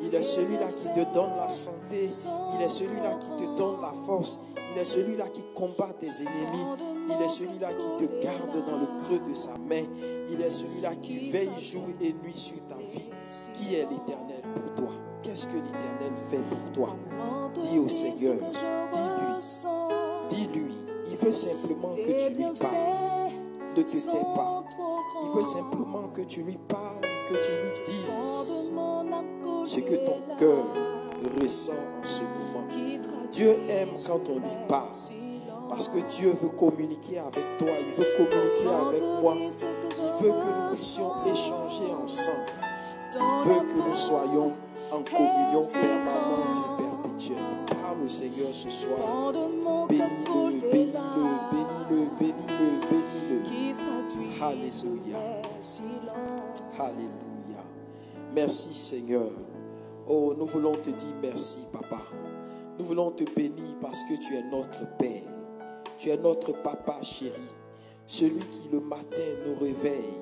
Il est celui-là qui te donne la santé. Il est celui-là qui te donne la force. Il est celui-là qui combat tes ennemis. Il est celui-là qui te garde dans le creux de sa main. Il est celui-là qui veille jour et nuit sur ta vie. Qui est l'Éternel pour toi? Qu'est-ce que l'Éternel fait pour toi? Dis au Seigneur, dis-lui. Il veut simplement que tu lui parles. Ne te tais pas. Il veut simplement que tu lui parles, que tu lui dises ce que ton cœur ressent en ce moment. Dieu aime quand on lui parle. Parce que Dieu veut communiquer avec toi. Il veut communiquer avec moi. Il veut que nous puissions échanger ensemble. Il veut que nous soyons en communion permanente et perpétuelle. Parle au Seigneur ce soir. Bénis-le, bénis-le, bénis-le, bénis-le, bénis-le. Alléluia. Alléluia. Merci Seigneur. Oh, nous voulons te dire merci, Papa. Nous voulons te bénir parce que tu es notre Père. Tu es notre Papa chéri. Celui qui le matin nous réveille.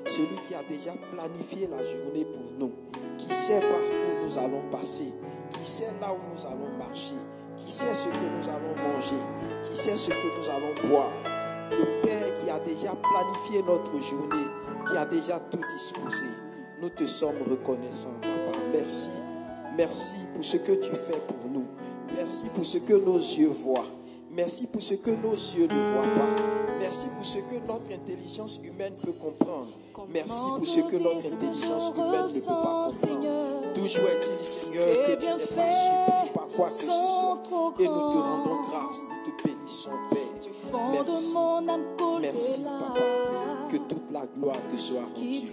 Celui qui a déjà planifié la journée pour nous. Qui sait par où nous allons passer. Qui sait là où nous allons marcher. Qui sait ce que nous allons manger. Qui sait ce que nous allons boire. Le Père qui a déjà planifié notre journée. Qui a déjà tout disposé. Nous te sommes reconnaissants, Papa. Merci. Merci pour ce que tu fais pour nous. Merci pour ce que nos yeux voient. Merci pour ce que nos yeux ne voient pas. Merci pour ce que notre intelligence humaine peut comprendre. Merci pour ce que notre intelligence humaine ne peut pas comprendre. Toujours est-il, Seigneur, que tu n'es pas surpris par quoi que ce soit. Et nous te rendons grâce, nous te bénissons, Père. Merci. Merci, Papa. Que toute la gloire te soit rendue.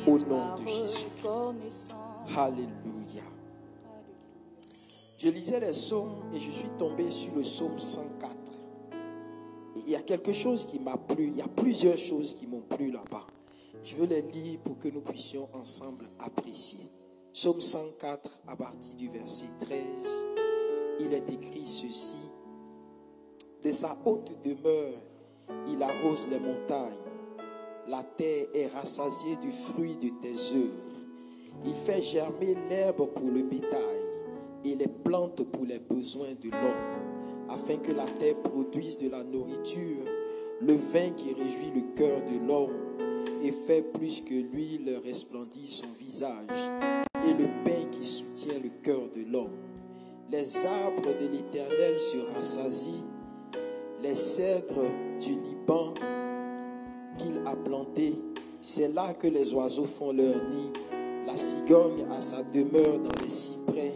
Au nom de Jésus. Alléluia. Je lisais les psaumes et je suis tombé sur le psaume 104. Et il y a quelque chose qui m'a plu. Il y a plusieurs choses qui m'ont plu là-bas. Je veux les lire pour que nous puissions ensemble apprécier. Psaume 104 à partir du verset 13. Il est écrit ceci. De sa haute demeure, il arrose les montagnes. La terre est rassasiée du fruit de tes œuvres. Il fait germer l'herbe pour le bétail et les plantes pour les besoins de l'homme, afin que la terre produise de la nourriture, le vin qui réjouit le cœur de l'homme et fait plus que l'huile resplendit son visage, et le pain qui soutient le cœur de l'homme. Les arbres de l'Éternel se rassasient, les cèdres du Liban qu'il a plantés, c'est là que les oiseaux font leur nid. La cigogne a sa demeure dans les cyprès.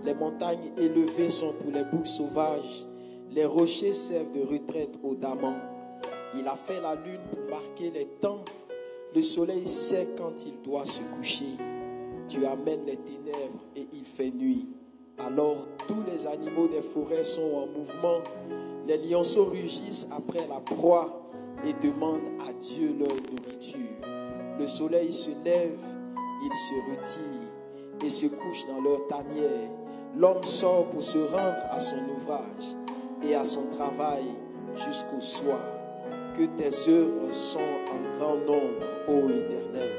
Les montagnes élevées sont pour les boucs sauvages. Les rochers servent de retraite aux damans. Il a fait la lune pour marquer les temps. Le soleil sait quand il doit se coucher. Tu amènes les ténèbres et il fait nuit. Alors tous les animaux des forêts sont en mouvement. Les lionceaux rugissent après la proie et demandent à Dieu leur nourriture. Le soleil se lève, il se retire et se couche dans leur tanière. L'homme sort pour se rendre à son ouvrage et à son travail jusqu'au soir. Que tes œuvres sont en grand nombre, ô Éternel.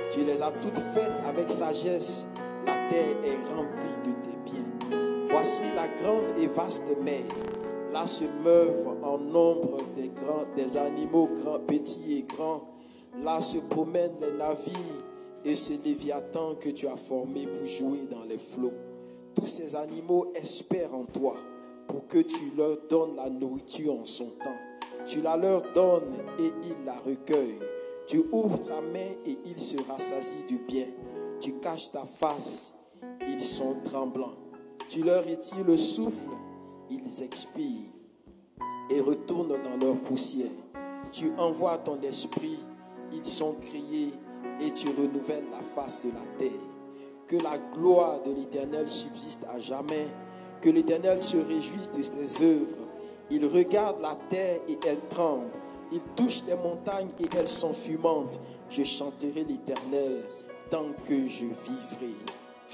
Tu les as toutes faites avec sagesse. La terre est remplie de tes biens. Voici la grande et vaste mer. Là se meuvent en nombre des animaux grands, petits et grands. Là se promènent les navires et ce léviathan que tu as formé pour jouer dans les flots. Tous ces animaux espèrent en toi pour que tu leur donnes la nourriture en son temps. Tu la leur donnes et ils la recueillent. Tu ouvres ta main et ils se rassasient de bien. Tu caches ta face, ils sont tremblants. Tu leur retires le souffle, ils expirent et retournent dans leur poussière. Tu envoies ton esprit, ils sont criés et tu renouvelles la face de la terre. Que la gloire de l'Éternel subsiste à jamais. Que l'Éternel se réjouisse de ses œuvres. Il regarde la terre et elle tremble. Il touche les montagnes et elles sont fumantes. Je chanterai l'Éternel tant que je vivrai.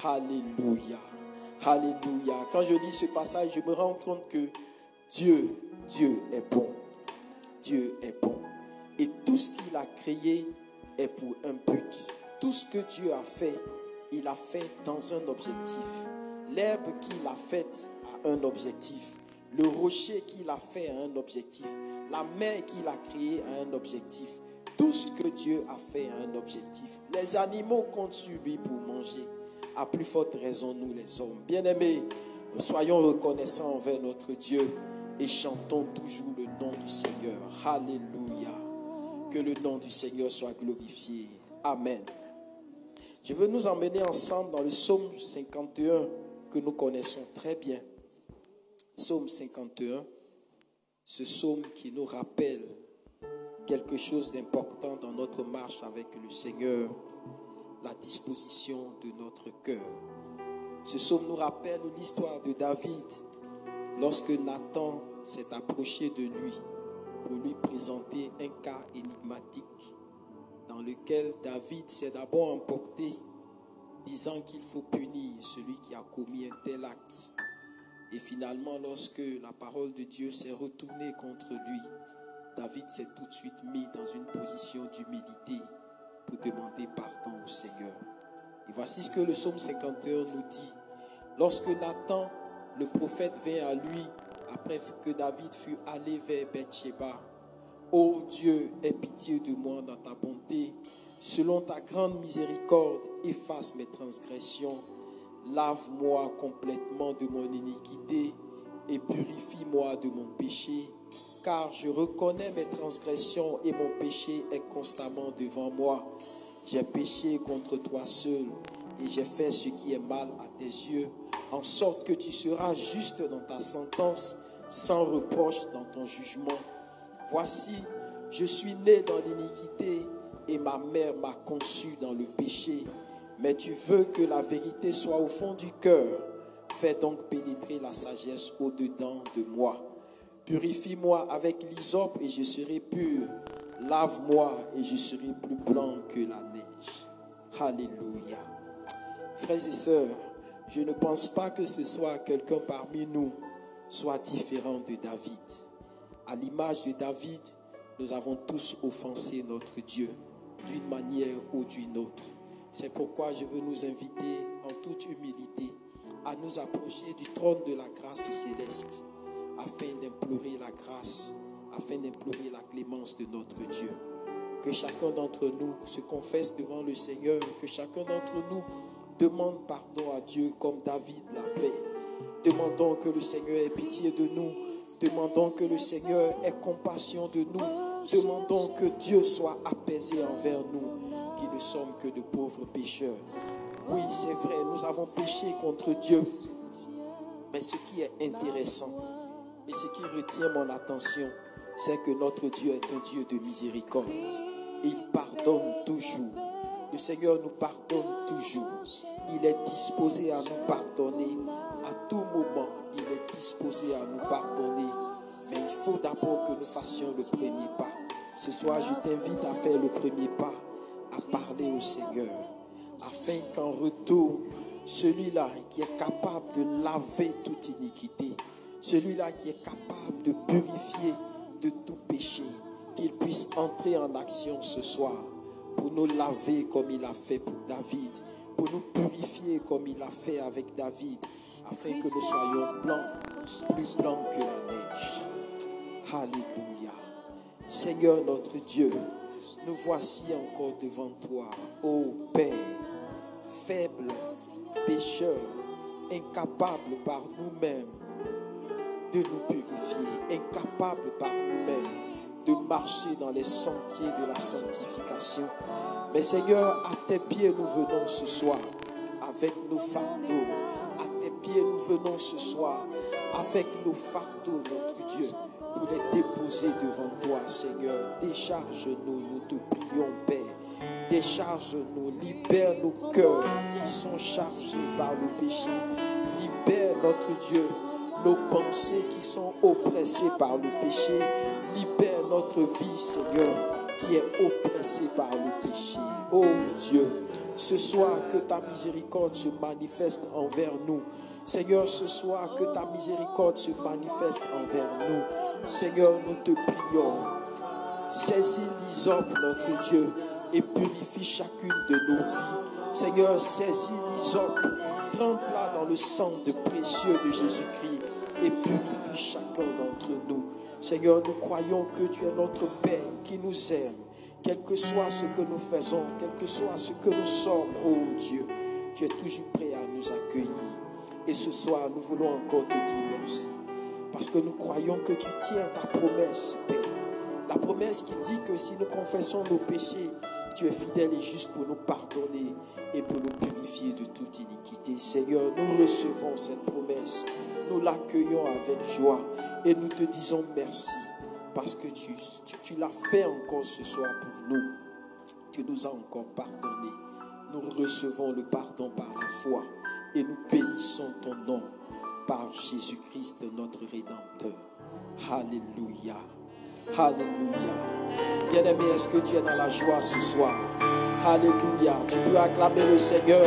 Alléluia. Alléluia. Quand je lis ce passage, je me rends compte que Dieu est bon. Dieu est bon. Et tout ce qu'il a créé est pour un but. Tout ce que Dieu a fait il l'a fait dans un objectif. L'herbe qu'il a faite a un objectif. Le rocher qu'il a fait a un objectif. La mer qu'il a créée a un objectif. Tout ce que Dieu a fait a un objectif. Les animaux comptent sur lui pour manger. À plus forte raison, nous les hommes. Bien-aimés, soyons reconnaissants envers notre Dieu et chantons toujours le nom du Seigneur. Alléluia. Que le nom du Seigneur soit glorifié. Amen. Je veux nous emmener ensemble dans le psaume 51 que nous connaissons très bien. Psaume 51, ce psaume qui nous rappelle quelque chose d'important dans notre marche avec le Seigneur, la disposition de notre cœur. Ce psaume nous rappelle l'histoire de David lorsque Nathan s'est approché de lui pour lui présenter un cas énigmatique dans lequel David s'est d'abord emporté, disant qu'il faut punir celui qui a commis un tel acte. Et finalement, lorsque la parole de Dieu s'est retournée contre lui, David s'est tout de suite mis dans une position d'humilité pour demander pardon au Seigneur. Et voici ce que le psaume 51 nous dit. Lorsque Nathan, le prophète, vint à lui, après que David fut allé vers Bathsheba, « Ô Dieu, aie pitié de moi dans ta bonté. Selon ta grande miséricorde, efface mes transgressions. Lave-moi complètement de mon iniquité et purifie-moi de mon péché. Car je reconnais mes transgressions et mon péché est constamment devant moi. J'ai péché contre toi seul et j'ai fait ce qui est mal à tes yeux, en sorte que tu seras juste dans ta sentence, sans reproche dans ton jugement. Voici, je suis né dans l'iniquité et ma mère m'a conçu dans le péché. Mais tu veux que la vérité soit au fond du cœur. Fais donc pénétrer la sagesse au-dedans de moi. Purifie-moi avec l'hysope et je serai pur. Lave-moi et je serai plus blanc que la neige. Alléluia. Frères et sœurs, je ne pense pas que ce soit quelqu'un parmi nous soit différent de David. À l'image de David, nous avons tous offensé notre Dieu d'une manière ou d'une autre. C'est pourquoi je veux nous inviter en toute humilité à nous approcher du trône de la grâce céleste afin d'implorer la grâce, afin d'implorer la clémence de notre Dieu. Que chacun d'entre nous se confesse devant le Seigneur, que chacun d'entre nous demande pardon à Dieu comme David l'a fait. Demandons que le Seigneur ait pitié de nous. Demandons que le Seigneur ait compassion de nous. Demandons que Dieu soit apaisé envers nous, qui ne sommes que de pauvres pécheurs. Oui, c'est vrai, nous avons péché contre Dieu. Mais ce qui est intéressant et ce qui retient mon attention, c'est que notre Dieu est un Dieu de miséricorde. Il pardonne toujours. Le Seigneur nous pardonne toujours. Il est disposé à nous pardonner. À tout moment, il est disposé à nous pardonner. Mais il faut d'abord que nous fassions le premier pas. Ce soir, je t'invite à faire le premier pas, à parler au Seigneur, afin qu'en retour, celui-là qui est capable de laver toute iniquité, celui-là qui est capable de purifier de tout péché, qu'il puisse entrer en action ce soir pour nous laver comme il a fait pour David, pour nous purifier comme il a fait avec David, afin que nous soyons blancs, plus blancs que la neige. Alléluia. Seigneur notre Dieu, nous voici encore devant toi, ô Père, faibles, pécheurs, incapables par nous-mêmes de nous purifier, incapables par nous-mêmes de marcher dans les sentiers de la sanctification. Mais Seigneur, à tes pieds nous venons ce soir avec nos fardeaux. À tes pieds nous venons ce soir avec nos fardeaux, notre Dieu, pour les déposer devant toi, Seigneur. Décharge-nous, nous te prions, Père. Décharge-nous, libère nos cœurs qui sont chargés par le péché. Libère, notre Dieu, nos pensées qui sont oppressées par le péché. Libère notre vie, Seigneur, qui est oppressée par le péché. Oh Dieu, ce soir que ta miséricorde se manifeste envers nous. Seigneur, ce soir que ta miséricorde se manifeste envers nous. Seigneur, nous te prions. Saisis l'hysope, notre Dieu, et purifie chacune de nos vies. Seigneur, saisis l'hysope, trempe-la dans le sang de précieux de Jésus-Christ et purifie chacun d'entre nous. Seigneur, nous croyons que tu es notre Père qui nous aime, quel que soit ce que nous faisons, quel que soit ce que nous sommes, oh Dieu, tu es toujours prêt à nous accueillir. Et ce soir, nous voulons encore te dire merci, parce que nous croyons que tu tiens ta promesse, Père. La promesse qui dit que si nous confessons nos péchés, tu es fidèle et juste pour nous pardonner et pour nous purifier de toute iniquité. Seigneur, nous recevons cette promesse, nous l'accueillons avec joie et nous te disons merci parce que tu l'as fait encore ce soir pour nous. Tu nous as encore pardonné. Nous recevons le pardon par la foi et nous bénissons ton nom par Jésus-Christ notre Rédempteur. Alléluia. Alléluia. Bien-aimé, est-ce que tu es dans la joie ce soir? Alléluia. Tu peux acclamer le Seigneur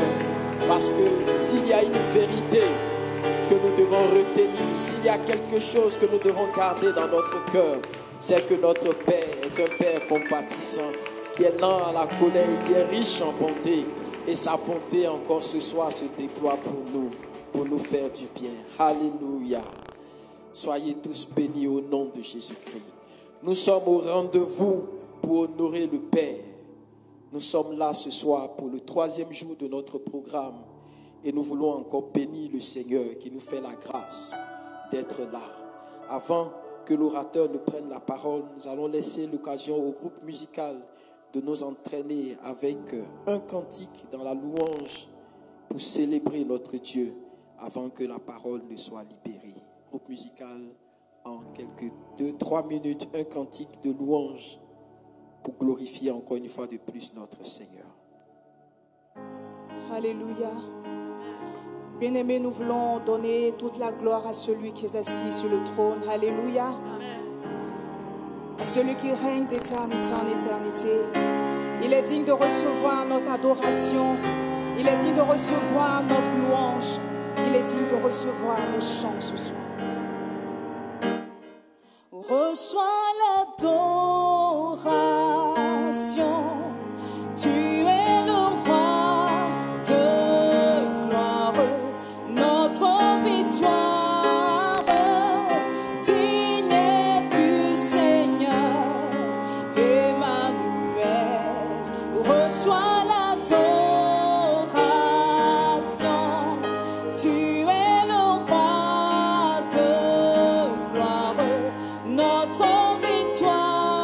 parce que s'il y a une vérité que nous devons retenir, s'il y a quelque chose que nous devons garder dans notre cœur, c'est que notre Père est un Père compatissant, qui est lent à la colère, qui est riche en bonté. Et sa bonté encore ce soir se déploie pour nous faire du bien. Alléluia. Soyez tous bénis au nom de Jésus-Christ. Nous sommes au rendez-vous pour honorer le Père. Nous sommes là ce soir pour le 3e jour de notre programme. Et nous voulons encore bénir le Seigneur qui nous fait la grâce d'être là. Avant que l'orateur ne prenne la parole, nous allons laisser l'occasion au groupe musical de nous entraîner avec un cantique dans la louange pour célébrer notre Dieu avant que la parole ne soit libérée. Groupe musical, en quelques 2-3 minutes, un cantique de louange pour glorifier encore une fois de plus notre Seigneur. Alléluia. Bien-aimés, nous voulons donner toute la gloire à celui qui est assis sur le trône. Alléluia. À celui qui règne d'éternité en éternité. Il est digne de recevoir notre adoration. Il est digne de recevoir notre louange. Il est digne de recevoir nos chants ce soir. Reçois l'adoration. Tu es le roi de gloire, notre victoire. Digne es-tu, Seigneur, Emmanuel. Reçois l'adoration. Tu es le roi de gloire, notre victoire.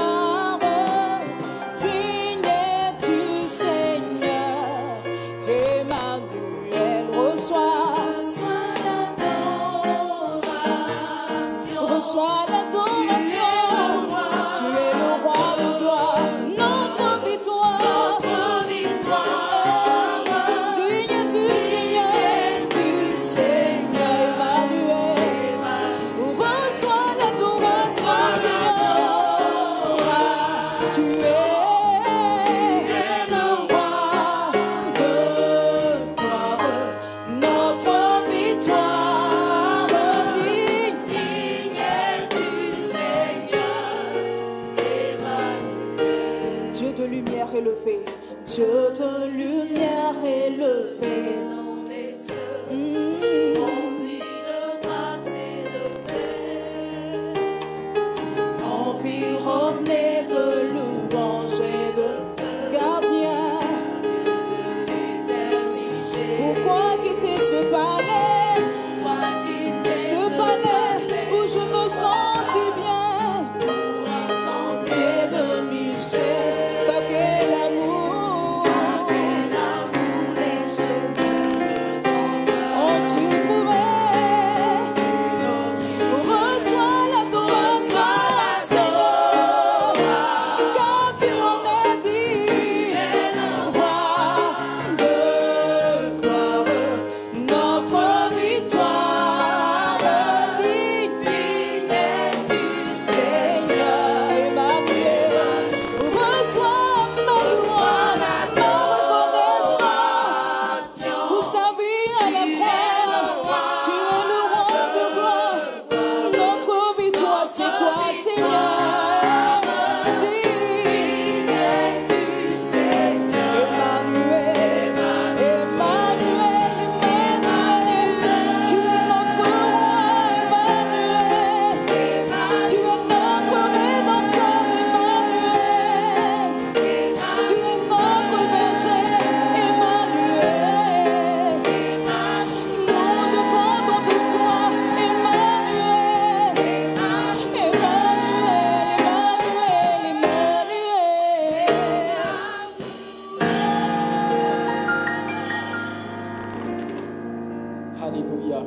Alléluia.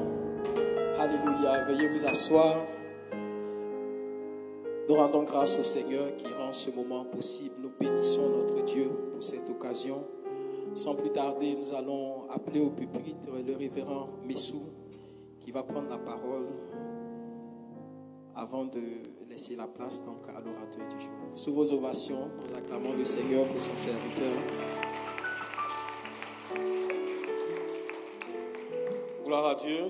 Alléluia. Veuillez vous asseoir. Nous rendons grâce au Seigneur qui rend ce moment possible. Nous bénissons notre Dieu pour cette occasion. Sans plus tarder, nous allons appeler au pupitre le révérend Messou qui va prendre la parole avant de laisser la place donc à l'orateur du jour. Sous vos ovations, nous acclamons le Seigneur pour son serviteur. Gloire à Dieu.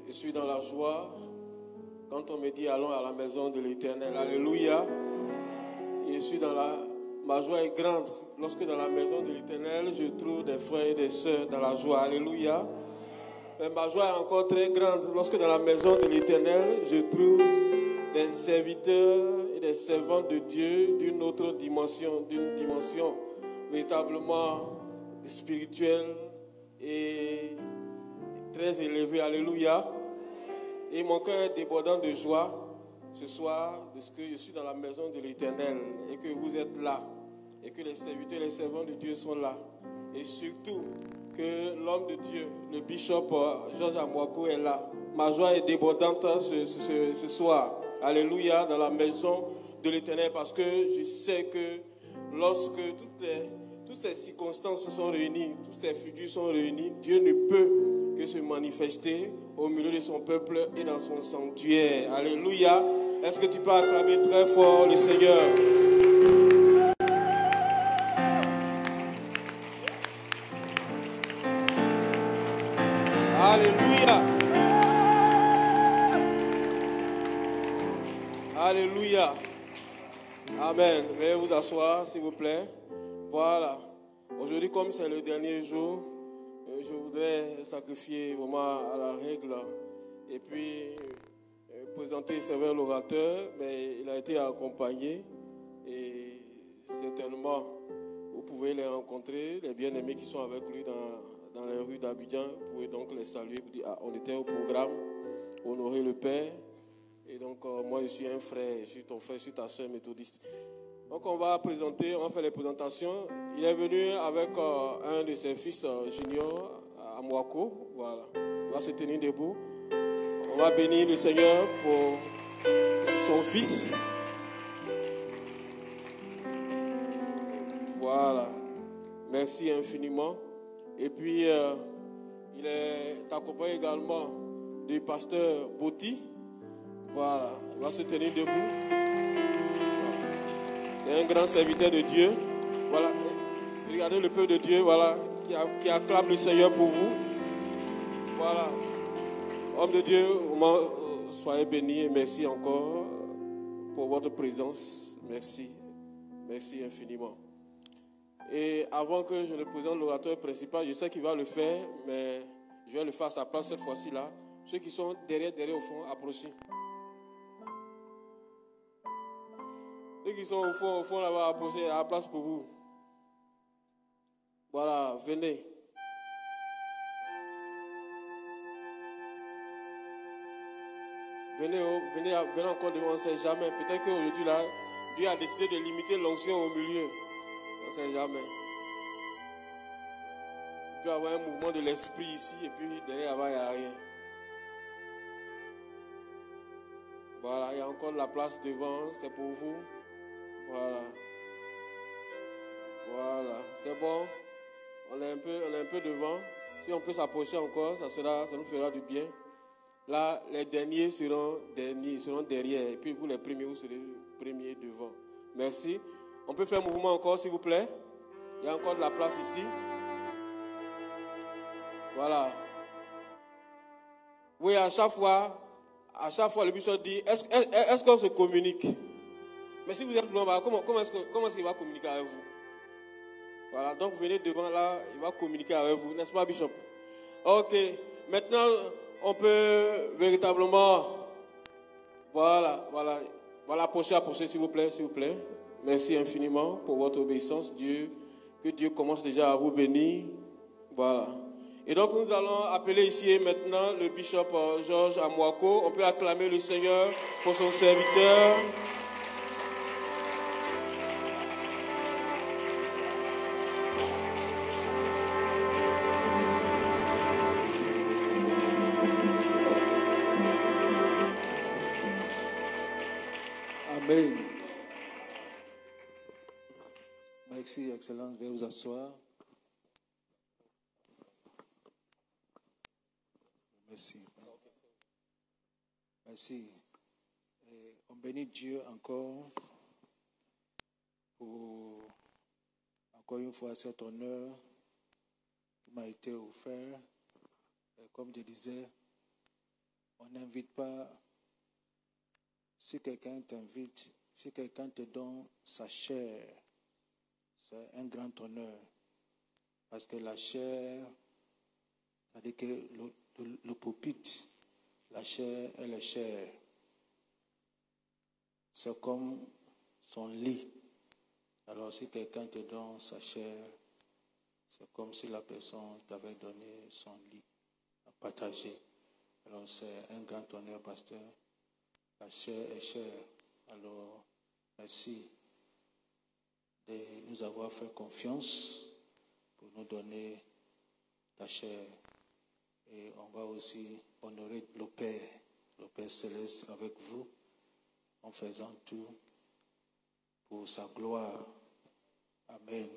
Je suis dans la joie quand on me dit allons à la maison de l'Éternel. Alléluia. Et je suis ma joie est grande lorsque dans la maison de l'Éternel je trouve des frères et des sœurs dans la joie. Alléluia. Mais ma joie est encore très grande lorsque dans la maison de l'Éternel je trouve des serviteurs et des servantes de Dieu d'une autre dimension, d'une dimension véritablement spirituelle et très élevée. Alléluia. Et mon cœur est débordant de joie ce soir parce que je suis dans la maison de l'Éternel et que vous êtes là et que les serviteurs et les servants de Dieu sont là. Et surtout que l'homme de Dieu, le bishop Georges Amouako est là. Ma joie est débordante ce soir. Alléluia, dans la maison de l'Éternel parce que je sais que lorsque toutes ces circonstances sont réunies, toutes ces figures sont réunies, Dieu ne peut que se manifester au milieu de son peuple et dans son sanctuaire. Alléluia. Est-ce que tu peux acclamer très fort le Seigneur? Alléluia. Alléluia. Amen. Veuillez vous asseoir, s'il vous plaît. Voilà. Aujourd'hui, comme c'est le dernier jour, je voudrais sacrifier vraiment à la règle et puis présenter le serveur l'orateur, mais il a été accompagné et certainement vous pouvez les rencontrer, les bien-aimés qui sont avec lui dans les rues d'Abidjan. Vous pouvez donc les saluer, vous dire on était au programme, honorer le Père. Et donc moi je suis un frère, je suis ton frère, je suis ta soeur méthodiste. Donc on va faire les présentations. Il est venu avec un de ses fils juniors, Amouako. Voilà. Il va se tenir debout. On va bénir le Seigneur pour son fils. Voilà. Merci infiniment. Et puis il est accompagné également du pasteur Boti. Voilà. Il va se tenir debout. Un grand serviteur de Dieu. Voilà. Regardez le peuple de Dieu, voilà, qui acclame le Seigneur pour vous. Voilà. Homme de Dieu, soyez bénis et merci encore pour votre présence. Merci. Merci infiniment. Et avant que je ne présente l'orateur principal, je sais qu'il va le faire, mais je vais le faire à sa place cette fois-ci là. Ceux qui sont derrière au fond, approchez. Ceux qui sont au fond là-bas, approchez à la place pour vous. Voilà, venez. Venez encore devant, on ne sait jamais. Peut-être qu'aujourd'hui là, Dieu a décidé de limiter l'onction au milieu. On ne sait jamais. Il peut y avoir un mouvement de l'esprit ici et puis derrière il n'y a rien. Voilà, il y a encore de la place devant, c'est pour vous. Voilà. Voilà, c'est bon. On est un peu devant. Si on peut s'approcher encore, ça nous fera du bien. Là, les derniers seront derrière. Et puis vous les premiers, vous serez premiers devant. Merci. On peut faire un mouvement encore, s'il vous plaît. Il y a encore de la place ici. Voilà. Oui, à chaque fois, le bishop dit, est-ce qu'on se communique? Mais si vous êtes loin, comment est-ce qu'il va communiquer avec vous? Voilà, donc vous venez devant là, il va communiquer avec vous, n'est-ce pas, bishop? Ok, maintenant, on peut véritablement, voilà, approchez, s'il vous plaît. Merci infiniment pour votre obéissance, Dieu. Que Dieu commence déjà à vous bénir. Voilà. Et donc, nous allons appeler ici maintenant le bishop Georges Amouako. On peut acclamer le Seigneur pour son serviteur. Amen. Merci, Excellence. Veuillez vous asseoir. Merci. Merci. Et on bénit Dieu encore pour encore une fois cet honneur qui m'a été offert. Et comme je disais, on n'invite pas, si quelqu'un t'invite, si quelqu'un te donne sa chair, c'est un grand honneur. Parce que la chair, c'est-à-dire que le pupitre, la chair, elle est chair. C'est comme son lit. Alors si quelqu'un te donne sa chair, c'est comme si la personne t'avait donné son lit à partager. Alors c'est un grand honneur, pasteur. La chair est chair. Alors merci de nous avoir fait confiance pour nous donner ta chair. Et on va aussi honorer le Père Céleste avec vous, en faisant tout pour sa gloire. Amen.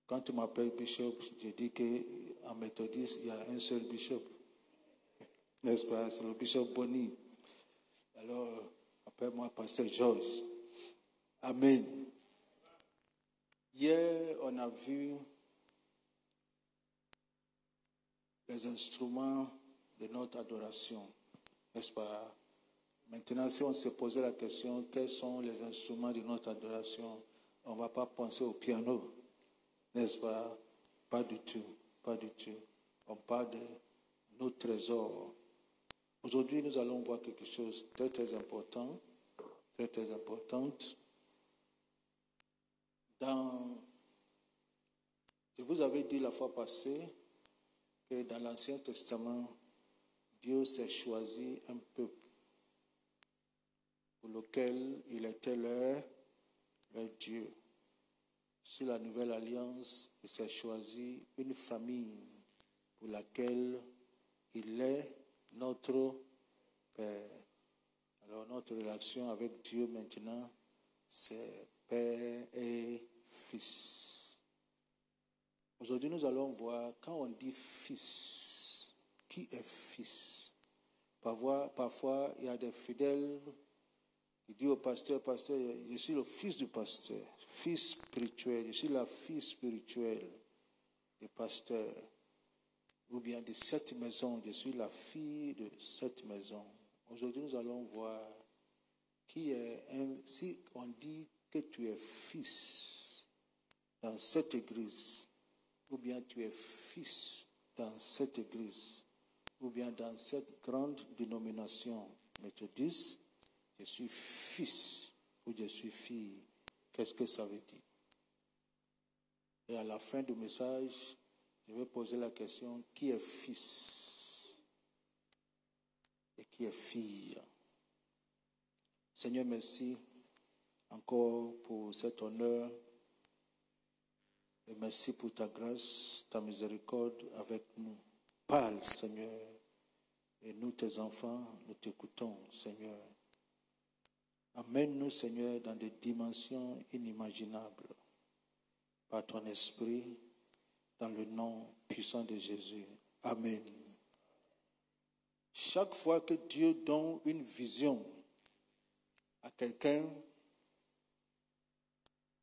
Quand tu m'appelles bishop, je dis qu'en méthodiste, il y a un seul bishop. N'est-ce pas? C'est le bishop Bonny. Alors, appelle-moi pasteur Georges. Amen. Hier, on a vu les instruments de notre adoration, n'est-ce pas? Maintenant, si on se posait la question, quels sont les instruments de notre adoration, on ne va pas penser au piano, n'est-ce pas? Pas du tout, pas du tout. On parle de nos trésors. Aujourd'hui, nous allons voir quelque chose de très, très important, très, très importante. Je vous avais dit la fois passée que dans l'Ancien Testament, Dieu s'est choisi un peuple pour lequel il était leur Dieu. Sur la Nouvelle Alliance, il s'est choisi une famille pour laquelle il est notre Père. Alors notre relation avec Dieu maintenant, c'est Père et Fils. Aujourd'hui, nous allons voir, quand on dit fils, qui est fils? Parfois, il y a des fidèles qui disent au pasteur, pasteur, je suis le fils du pasteur, fils spirituel, je suis la fille spirituelle du pasteur. Ou bien de cette maison, je suis la fille de cette maison. Aujourd'hui, nous allons voir qui est si on dit que tu es fils dans cette église, ou bien tu es fils dans cette église, ou bien dans cette grande dénomination méthodiste, je suis fils ou je suis fille. Qu'est-ce que ça veut dire? Et à la fin du message, je vais poser la question, qui est fils et qui est fille? Seigneur, merci encore pour cet honneur. Et merci pour ta grâce, ta miséricorde avec nous. Parle, Seigneur. Et nous, tes enfants, nous t'écoutons, Seigneur. Amène-nous, Seigneur, dans des dimensions inimaginables. Par ton esprit, dans le nom puissant de Jésus. Amen. Chaque fois que Dieu donne une vision à quelqu'un,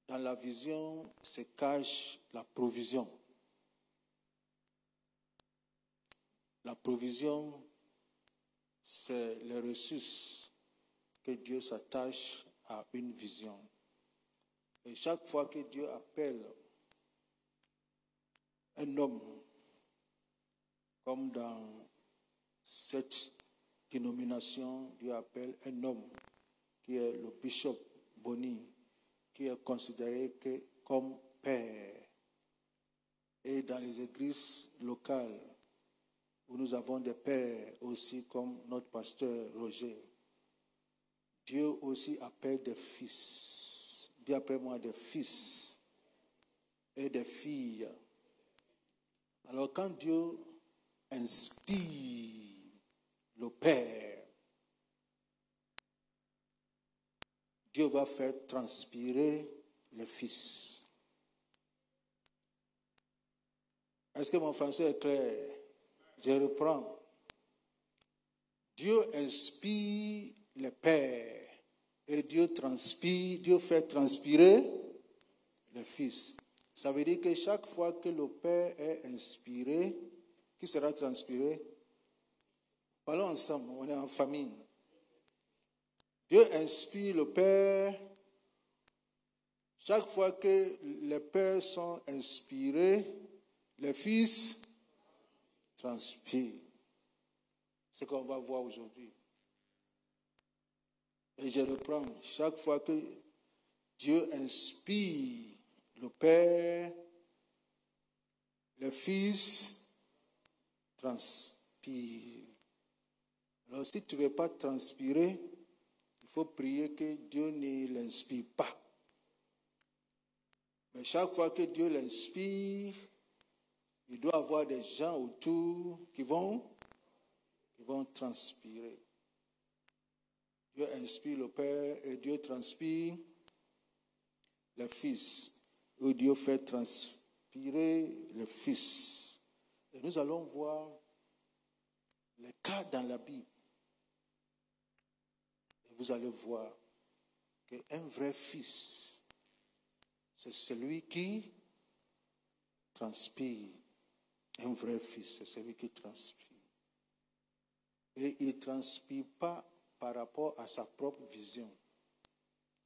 dans la vision se cache la provision. La provision, c'est les ressources que Dieu s'attache à une vision. Et chaque fois que Dieu appelle un homme, comme dans cette dénomination, Dieu appelle un homme qui est le bishop Bonny, qui est considéré comme père. Et dans les églises locales, où nous avons des pères aussi comme notre pasteur Roger, Dieu aussi appelle des fils. Dis après moi des fils et des filles. Alors quand Dieu inspire le Père, Dieu va faire transpirer le Fils. Est-ce que mon français est clair? Je reprends. Dieu inspire le Père et Dieu fait transpirer le Fils. Ça veut dire que chaque fois que le Père est inspiré, qui sera transpiré? Parlons ensemble, on est en famille. Dieu inspire le Père. Chaque fois que les pères sont inspirés, les fils transpirent. C'est ce qu'on va voir aujourd'hui. Et je reprends. Chaque fois que Dieu inspire le Père, le Fils transpire. Alors si tu ne veux pas transpirer, il faut prier que Dieu ne l'inspire pas. Mais chaque fois que Dieu l'inspire, il doit y avoir des gens autour qui vont transpirer. Dieu inspire le Père et Dieu transpire le Fils. Ou Dieu fait transpirer le Fils. Et nous allons voir les cas dans la Bible. Et vous allez voir qu'un vrai fils, c'est celui qui transpire. Un vrai fils, c'est celui qui transpire. Et il ne transpire pas par rapport à sa propre vision.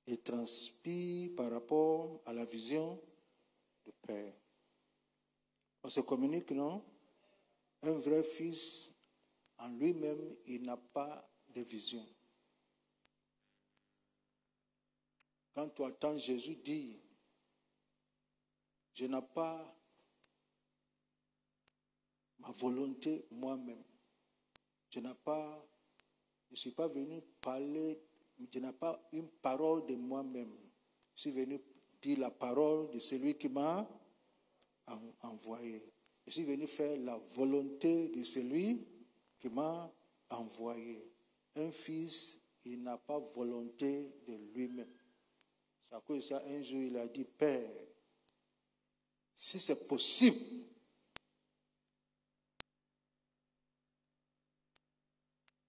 Il transpire par rapport à la vision du Père. On se communique, non? Un vrai fils, en lui-même, il n'a pas de vision. Quand tu entends Jésus dire, je n'ai pas ma volonté moi-même. Je ne suis pas venu parler, je n'ai pas une parole de moi-même. Je suis venu dire la parole de celui qui m'a envoyé. Je suis venu faire la volonté de celui qui m'a envoyé. Un fils, il n'a pas volonté de lui-même. C'est à cause de ça, un jour, il a dit, Père, si c'est possible,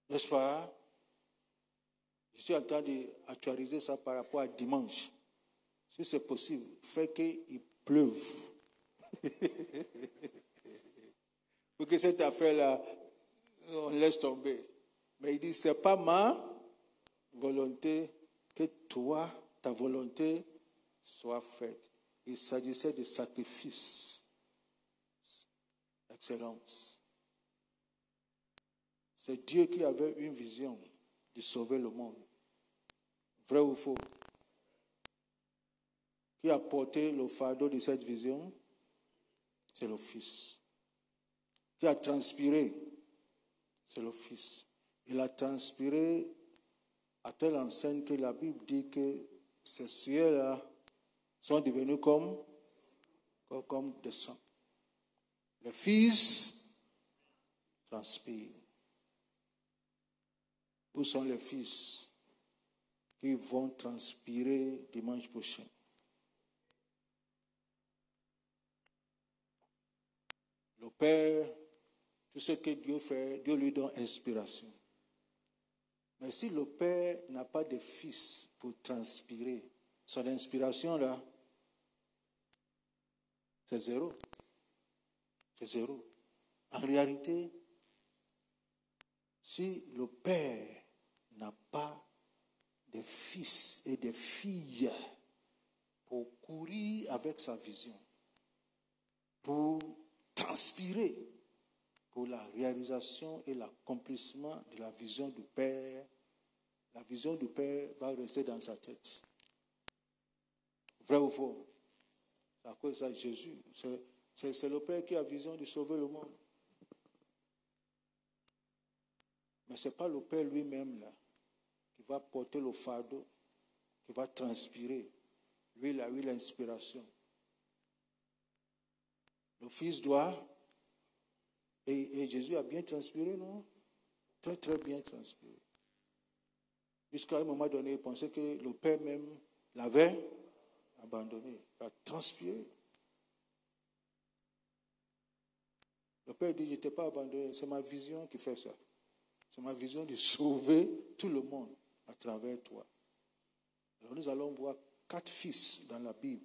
n'est-ce pas? Je suis en train d'actualiser ça par rapport à dimanche. Si c'est possible, fais qu'il pleuve. Pour que cette affaire-là, on laisse tomber. Mais il dit, ce n'est pas ma volonté que toi, ta volonté soit faite. Il s'agissait de sacrifice. Excellence. C'est Dieu qui avait une vision de sauver le monde. Vrai ou faux? Qui a porté le fardeau de cette vision? C'est le Fils. Qui a transpiré? C'est le Fils. Il a transpiré à telle enseigne que la Bible dit que ces cieux-là sont devenus comme des sang. Le Fils transpire. Où sont les fils qui vont transpirer dimanche prochain? Le Père, tout ce que Dieu fait, Dieu lui donne inspiration. Mais si le Père n'a pas de fils pour transpirer, son inspiration là, c'est zéro. C'est zéro. En réalité, si le Père n'a pas de fils et de filles pour courir avec sa vision, pour transpirer pour la réalisation et l'accomplissement de la vision du Père, la vision du Père va rester dans sa tête. Vrai ou faux? C'est à cause de ça, Jésus, c'est le Père qui a vision de sauver le monde. Mais ce n'est pas le Père lui-même là qui va porter le fardeau, qui va transpirer. Lui, il a eu l'inspiration. Le Fils doit, et Jésus a bien transpiré, non? Très, très bien transpiré. Jusqu'à un moment donné, il pensait que le père même l'avait abandonné. Il a transpiré. Le père dit, je ne t'ai pas abandonné, c'est ma vision qui fait ça. C'est ma vision de sauver tout le monde à travers toi. Alors nous allons voir 4 fils dans la Bible.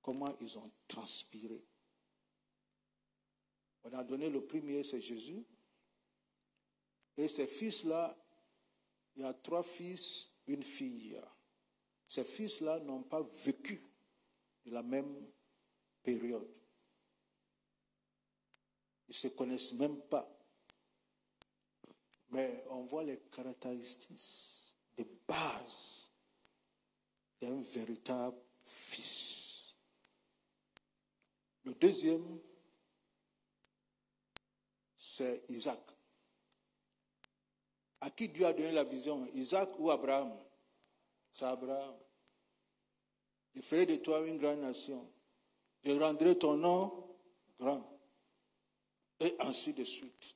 Comment ils ont transpiré. On a donné le premier, c'est Jésus. Et ces fils-là, il y a 3 fils, une fille. Ces fils-là n'ont pas vécu de la même période. Ils ne se connaissent même pas. Mais on voit les caractéristiques de base d'un véritable fils. Le deuxième, c'est Isaac. À qui Dieu a donné la vision, Isaac ou Abraham? C'est Abraham. Je ferai de toi une grande nation. Je rendrai ton nom grand. Et ainsi de suite.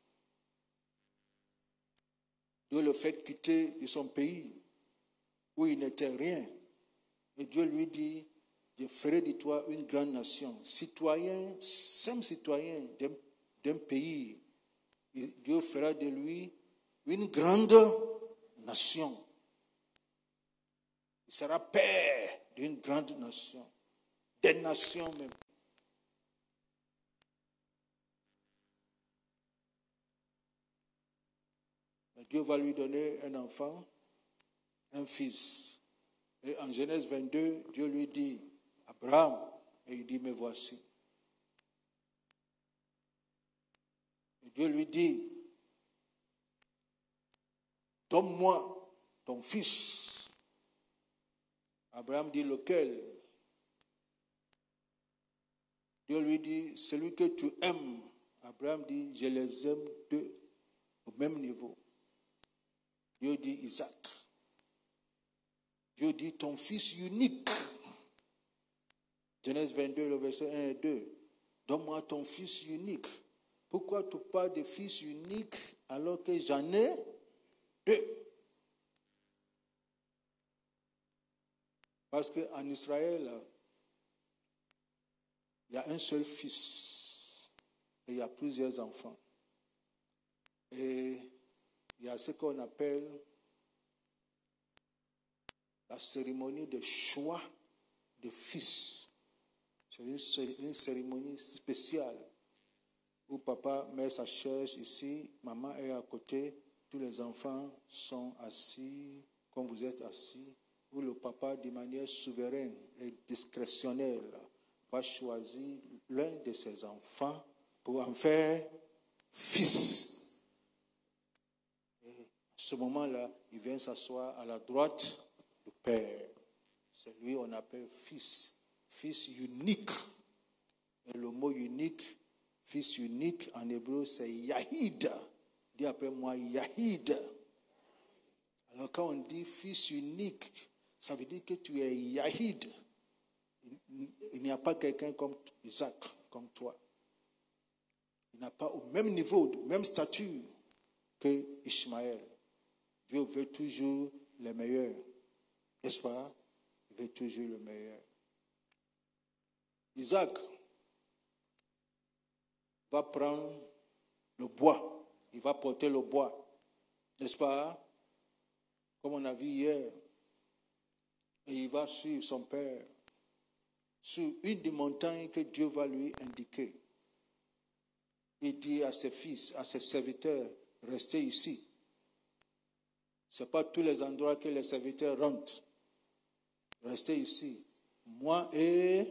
Dieu le fait quitter de son pays où il n'était rien. Et Dieu lui dit, je ferai de toi une grande nation. Citoyen, simple citoyen d'un pays. Et Dieu fera de lui une grande nation. Il sera père d'une grande nation. Des nations même. Dieu va lui donner un enfant, un fils. Et en Genèse 22, Dieu lui dit, Abraham, et il dit, me voici. Et Dieu lui dit, donne-moi ton fils. Abraham dit, lequel? Dieu lui dit, celui que tu aimes. Abraham dit, je les aime deux au même niveau. Dieu dit Isaac. Dieu dit ton fils unique. Genèse 22, le verset 1 et 2. Donne-moi ton fils unique. Pourquoi tu parles de fils unique alors que j'en ai 2? Parce qu'en Israël, il y a un seul fils et il y a plusieurs enfants. Et il y a ce qu'on appelle la cérémonie de choix de fils. C'est une cérémonie spéciale où papa met sa chaise ici, maman est à côté, tous les enfants sont assis comme vous êtes assis, où le papa de manière souveraine et discrétionnelle va choisir l'un de ses enfants pour en faire fils. Ce moment-là, il vient s'asseoir à la droite du Père. C'est lui qu'on appelle fils. Fils unique. Et le mot unique, fils unique, en hébreu, c'est Yahid. Dis après moi, Yahid. Alors quand on dit fils unique, ça veut dire que tu es Yahid. Il n'y a pas quelqu'un comme Isaac, comme toi. Il n'a pas au même niveau, au même statut que Ishmaël. Dieu veut toujours le meilleur. N'est-ce pas? Il veut toujours le meilleur. Isaac va prendre le bois. Il va porter le bois. N'est-ce pas? Comme on a vu hier. Et il va suivre son père sur une des montagnes que Dieu va lui indiquer. Il dit à ses fils, à ses serviteurs, restez ici. Ce n'est pas tous les endroits que les serviteurs rentrent. Restez ici. Moi et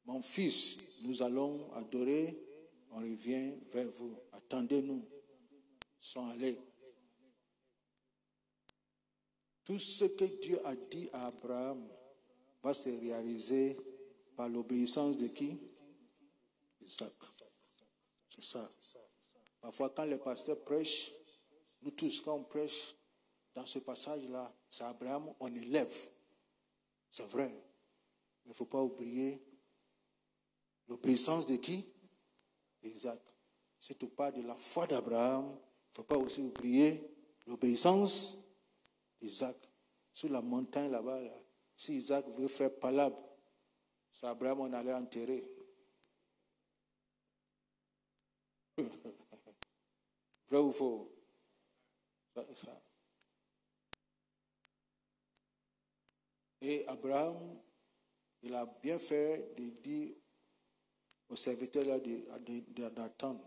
mon fils, nous allons adorer. On revient vers vous. Attendez-nous. Ils sont allés. Tout ce que Dieu a dit à Abraham va se réaliser par l'obéissance de qui? Isaac. C'est ça. Parfois, quand les pasteurs prêchent, nous tous, quand on prêche, dans ce passage-là, c'est Abraham, on élève. C'est vrai. Mais il ne faut pas oublier l'obéissance de qui? D'Isaac. Si tu parles de la foi d'Abraham, ne faut pas aussi oublier l'obéissance d'Isaac. Sur la montagne là-bas, là, si Isaac veut faire palabre, c'est Abraham, on allait enterrer. Vrai ou faux? Ça. Et Abraham, il a bien fait de dire aux serviteurs là d'attendre.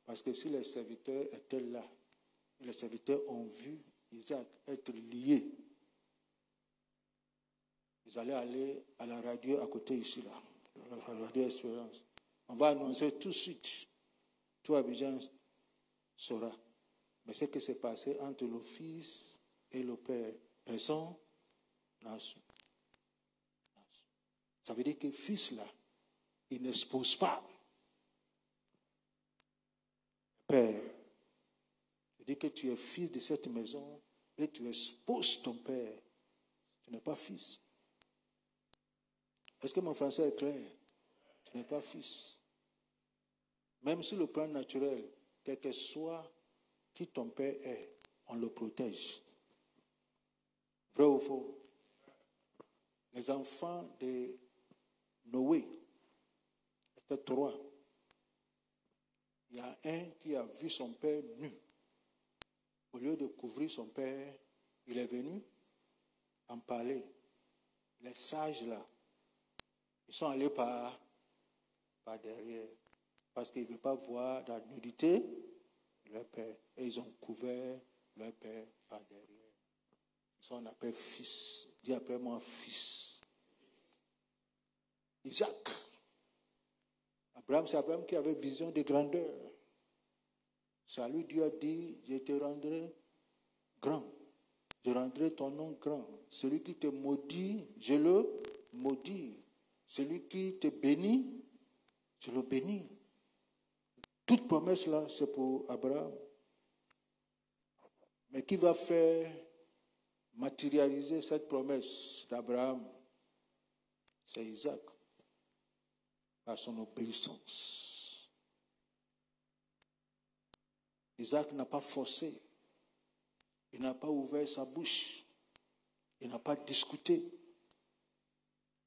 Parce que si les serviteurs étaient là, et les serviteurs ont vu Isaac être lié, ils allaient aller à la radio à côté ici, là, la radio Espérance. On va annoncer tout de suite. Tout Abidjan saura. Mais ce qui s'est passé entre le fils et le père, personne n'a su. Ça veut dire que le fils là, il n'expose pas. Père, je dis que tu es fils de cette maison et tu exposes ton père. Tu n'es pas fils. Est-ce que mon français est clair? Tu n'es pas fils. Même sur le plan naturel, quel que soit qui ton père est, on le protège. Vrai ou faux? Les enfants de Noé étaient 3. Il y a un qui a vu son père nu. Au lieu de couvrir son père, il est venu en parler. Les sages là, ils sont allés par derrière. Parce qu'ils ne veulent pas voir la nudité de leur père. Et ils ont couvert leur père par derrière. Ça on appelle fils. Dis après moi fils. Isaac. Abraham, c'est Abraham qui avait vision de grandeur. C'est à lui Dieu a dit, je te rendrai grand. Je rendrai ton nom grand. Celui qui te maudit, je le maudis. Celui qui te bénit, je le bénis. Toute promesse là, c'est pour Abraham. Mais qui va faire matérialiser cette promesse d'Abraham? C'est Isaac. Par son obéissance. Isaac n'a pas forcé. Il n'a pas ouvert sa bouche. Il n'a pas discuté.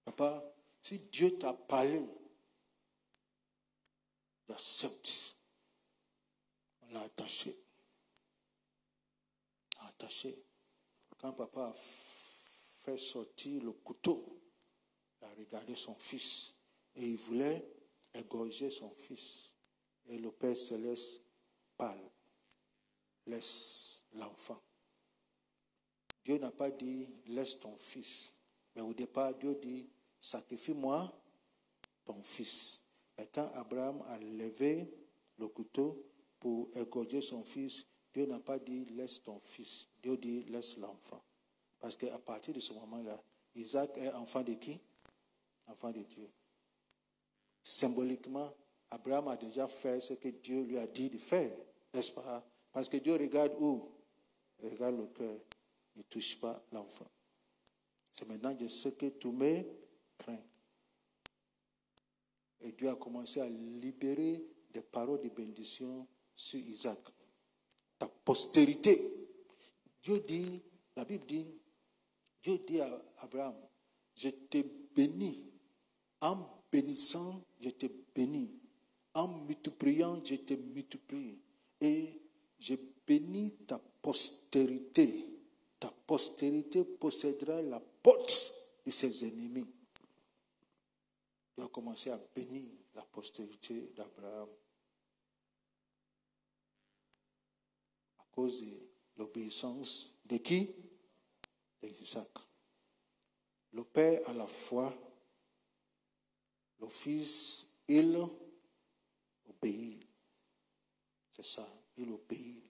Papa, si Dieu t'a parlé, tu acceptes. On l'a attaché. Attaché. Quand papa a fait sortir le couteau, il a regardé son fils et il voulait égorger son fils. Et le Père Céleste parle. Laisse l'enfant. Dieu n'a pas dit laisse ton fils. Mais au départ, Dieu dit sacrifie-moi ton fils. Et quand Abraham a levé le couteau pour égorger son fils, Dieu n'a pas dit laisse ton fils. Dieu dit laisse l'enfant. Parce qu'à partir de ce moment-là, Isaac est enfant de qui? Enfant de Dieu. Symboliquement, Abraham a déjà fait ce que Dieu lui a dit de faire, n'est-ce pas? Parce que Dieu regarde où? Il regarde le cœur. Il ne touche pas l'enfant. C'est maintenant de ce que tous mes crains. Et Dieu a commencé à libérer des paroles de bénédiction sur Isaac. Ta postérité. Dieu dit, la Bible dit, Dieu dit à Abraham, je te bénis. En bénissant, je te bénis. En multipliant, je te multiplie. Et je bénis ta postérité. Ta postérité possédera la porte de ses ennemis. Tu as commencé à bénir la postérité d'Abraham. À cause de l'obéissance de qui? D'Isaac. Le père a la foi. Le fils, il obéit. C'est ça, il obéit.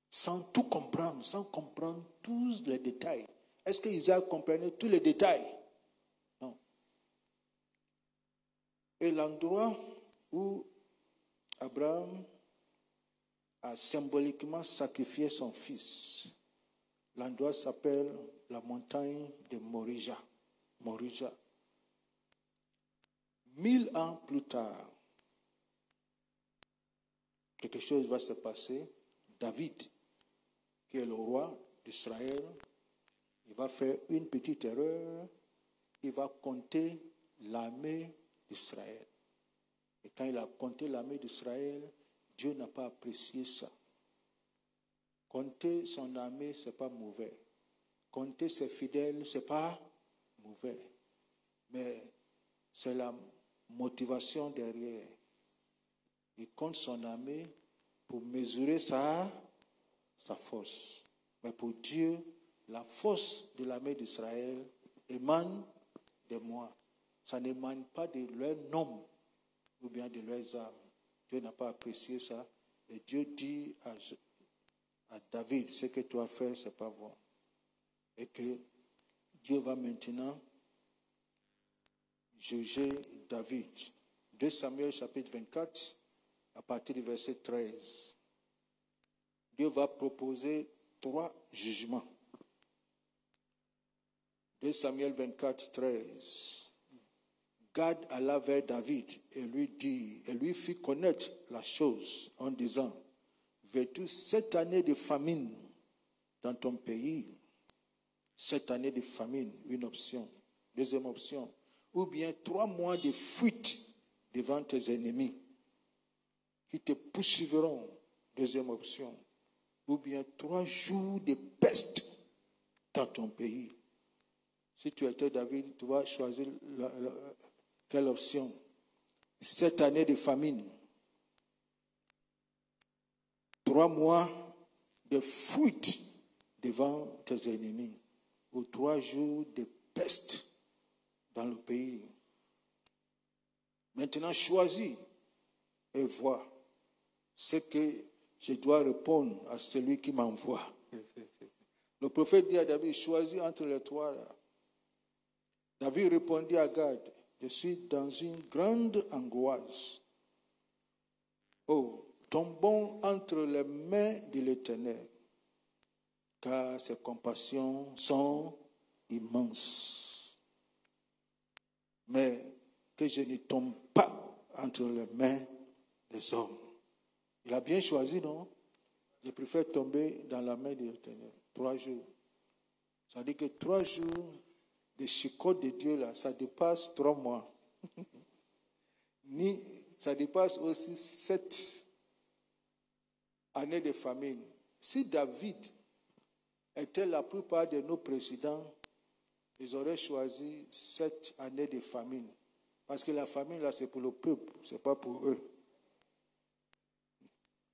Sans tout comprendre, sans comprendre tous les détails. Est-ce que Isaac comprenait tous les détails? Non. Et l'endroit où Abraham a symboliquement sacrifié son fils, l'endroit s'appelle la montagne de Morija. Morija. 1000 ans plus tard, quelque chose va se passer. David, qui est le roi d'Israël, il va faire une petite erreur, il va compter l'armée d'Israël. Et quand il a compté l'armée d'Israël, Dieu n'a pas apprécié ça. Compter son armée, ce n'est pas mauvais. Compter ses fidèles, ce n'est pas mauvais. Mais c'est la motivation derrière. Il compte son armée pour mesurer sa force. Mais pour Dieu, la force de l'armée d'Israël émane de moi. Ça n'émane pas de leur nom ou bien de leurs armes. Dieu n'a pas apprécié ça. Et Dieu dit à David, ce que tu as fait, ce n'est pas bon. Et que Dieu va maintenant juger David. 2 Samuel chapitre 24, à partir du verset 13. Dieu va proposer 3 jugements. 2 Samuel 24, 13. Gad alla vers David et lui fit connaître la chose en disant, veux-tu 7 années de famine dans ton pays? 7 années de famine, une option. Deuxième option, ou bien 3 mois de fuite devant tes ennemis qui te poursuivront. Deuxième option. Ou bien 3 jours de peste dans ton pays. Si tu étais David, tu vas choisir quelle option? 7 années de famine. 3 mois de fuite devant tes ennemis. Ou 3 jours de peste dans le pays. Maintenant, choisis et vois ce que je dois répondre à celui qui m'envoie. Le prophète dit à David, choisis entre les 3 là. David répondit à Gad, je suis dans une grande angoisse. Oh, tombons entre les mains de l'Éternel, car ses compassions sont immenses. Mais que je ne tombe pas entre les mains des hommes. Il a bien choisi, non? Je préfère tomber dans la main de l'Éternel. 3 jours. Ça dit que 3 jours de chicote de Dieu, là, ça dépasse 3 mois. Ça dépasse aussi 7 années de famine. Si David était la plupart de nos présidents, ils auraient choisi 7 années de famine. Parce que la famine, là, c'est pour le peuple, ce n'est pas pour eux.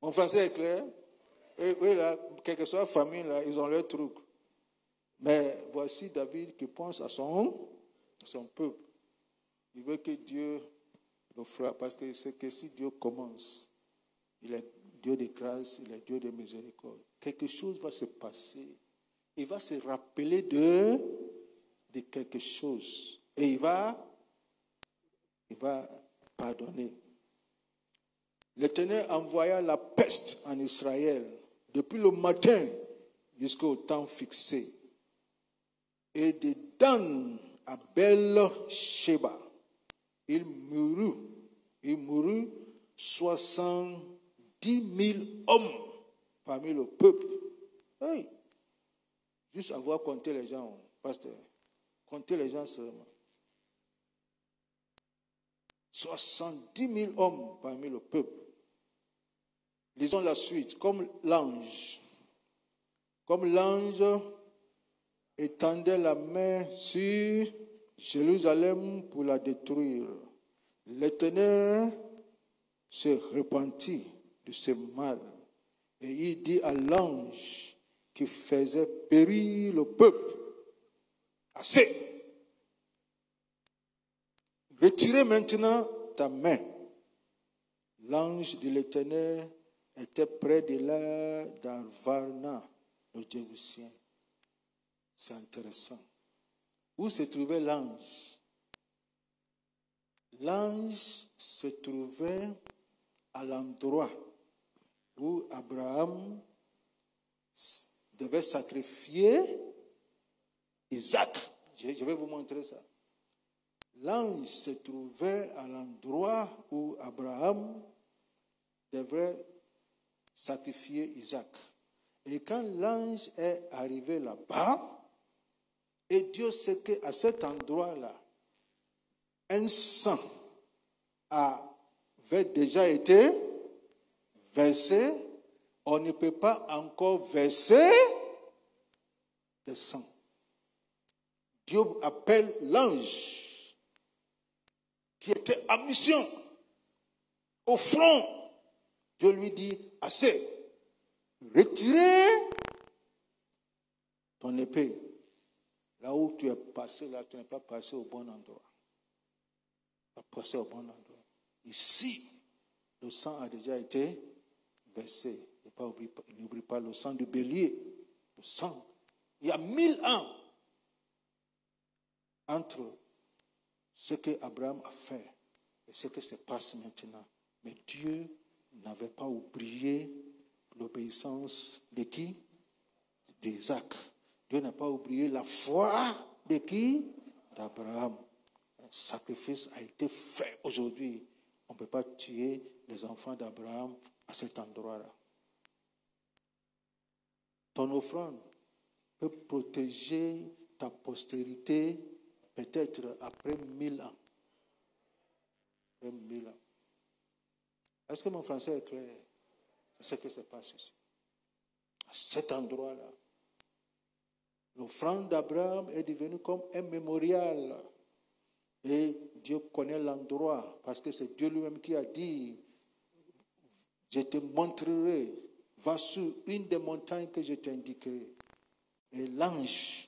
Mon français est clair? Eux, là, quelle que soit la famine, là, ils ont leur truc. Mais voici David qui pense à son peuple. Il veut que Dieu le frappe, parce que c'est que si Dieu commence, il est Dieu de grâce, il est Dieu de miséricorde. Quelque chose va se passer. Il va se rappeler de quelque chose. Et il va pardonner. L'Éternel envoya la peste en Israël depuis le matin jusqu'au temps fixé. Et de Dan à Bel-Sheba, il mourut 70 000 hommes parmi le peuple. Hey, juste avoir compté les gens, pasteur. Comptez les gens seulement. 70 000 hommes parmi le peuple. Lisons la suite. Comme l'ange étendait la main sur Jérusalem pour la détruire, l'Éternel se repentit de ce mal et il dit à l'ange qui faisait périr le peuple, assez, retirez maintenant ta main. L'ange de l'Éternel était près de là d'Arvarna, le Jébusien. C'est intéressant. Où se trouvait l'ange? L'ange se trouvait à l'endroit où Abraham devait sacrifier Isaac. Je vais vous montrer ça. L'ange se trouvait à l'endroit où Abraham devrait sacrifier Isaac. Et quand l'ange est arrivé là-bas, et Dieu sait qu'à cet endroit-là, un sang avait déjà été versé, on ne peut pas encore verser le sang. Dieu appelle l'ange qui était en mission au front. Dieu lui dit, assez, retirez ton épée. Là où tu es passé, là, tu n'es pas passé au bon endroit. Tu es passé au bon endroit. Ici, le sang a déjà été versé. N'oublie pas le sang du bélier. Le sang. Il y a 1000 ans entre ce que Abraham a fait et ce qui se passe maintenant. Mais Dieu n'avait pas oublié l'obéissance de qui? D'Isaac. Dieu n'a pas oublié la foi de qui? D'Abraham. Un sacrifice a été fait aujourd'hui. On ne peut pas tuer les enfants d'Abraham à cet endroit-là. Ton offrande peut protéger ta postérité peut-être après 1000 ans. Après 1000 ans. Est-ce que mon français est clair? C'est ce qui se passe ici. À cet endroit-là, l'offrande d'Abraham est devenue comme un mémorial. Et Dieu connaît l'endroit, parce que c'est Dieu lui-même qui a dit, je te montrerai, va sur une des montagnes que je t'indiquerai. Et l'ange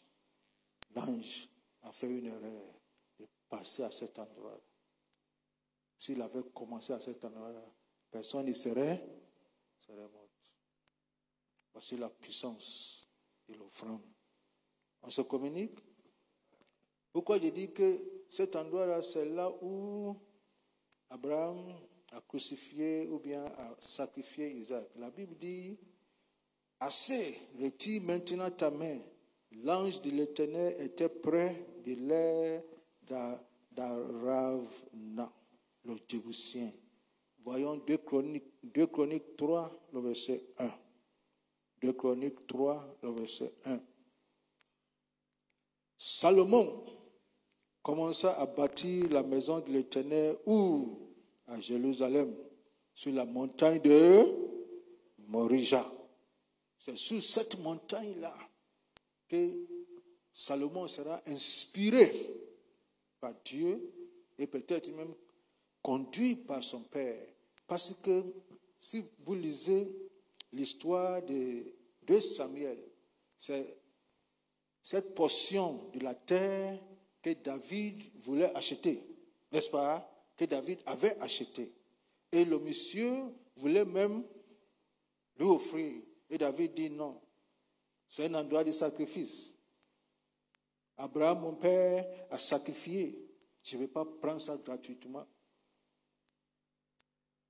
a fait une erreur de passer à cet endroit. S'il avait commencé à cet endroit-là, personne ne serait mort. Voici la puissance de l'offrande. On se communique? Pourquoi je dis que cet endroit-là, c'est là où Abraham a crucifié ou bien a sacrifié Isaac. La Bible dit, assez, retire maintenant ta main. L'ange de l'Éternel était près de l'air d'Aravna, le Jébusien. Voyons 2 Chroniques 3, le verset 1. 2 Chroniques 3, le verset 1. Salomon commença à bâtir la maison de l'Éternel où? À Jérusalem, sur la montagne de Morija. C'est sur cette montagne-là que Salomon sera inspiré par Dieu et peut-être même conduit par son père. Parce que si vous lisez l'histoire de Samuel, c'est cette portion de la terre que David voulait acheter, n'est-ce pas? Que David avait acheté. Et le monsieur voulait même lui offrir. Et David dit non. C'est un endroit de sacrifice. Abraham, mon père, a sacrifié. Je ne vais pas prendre ça gratuitement.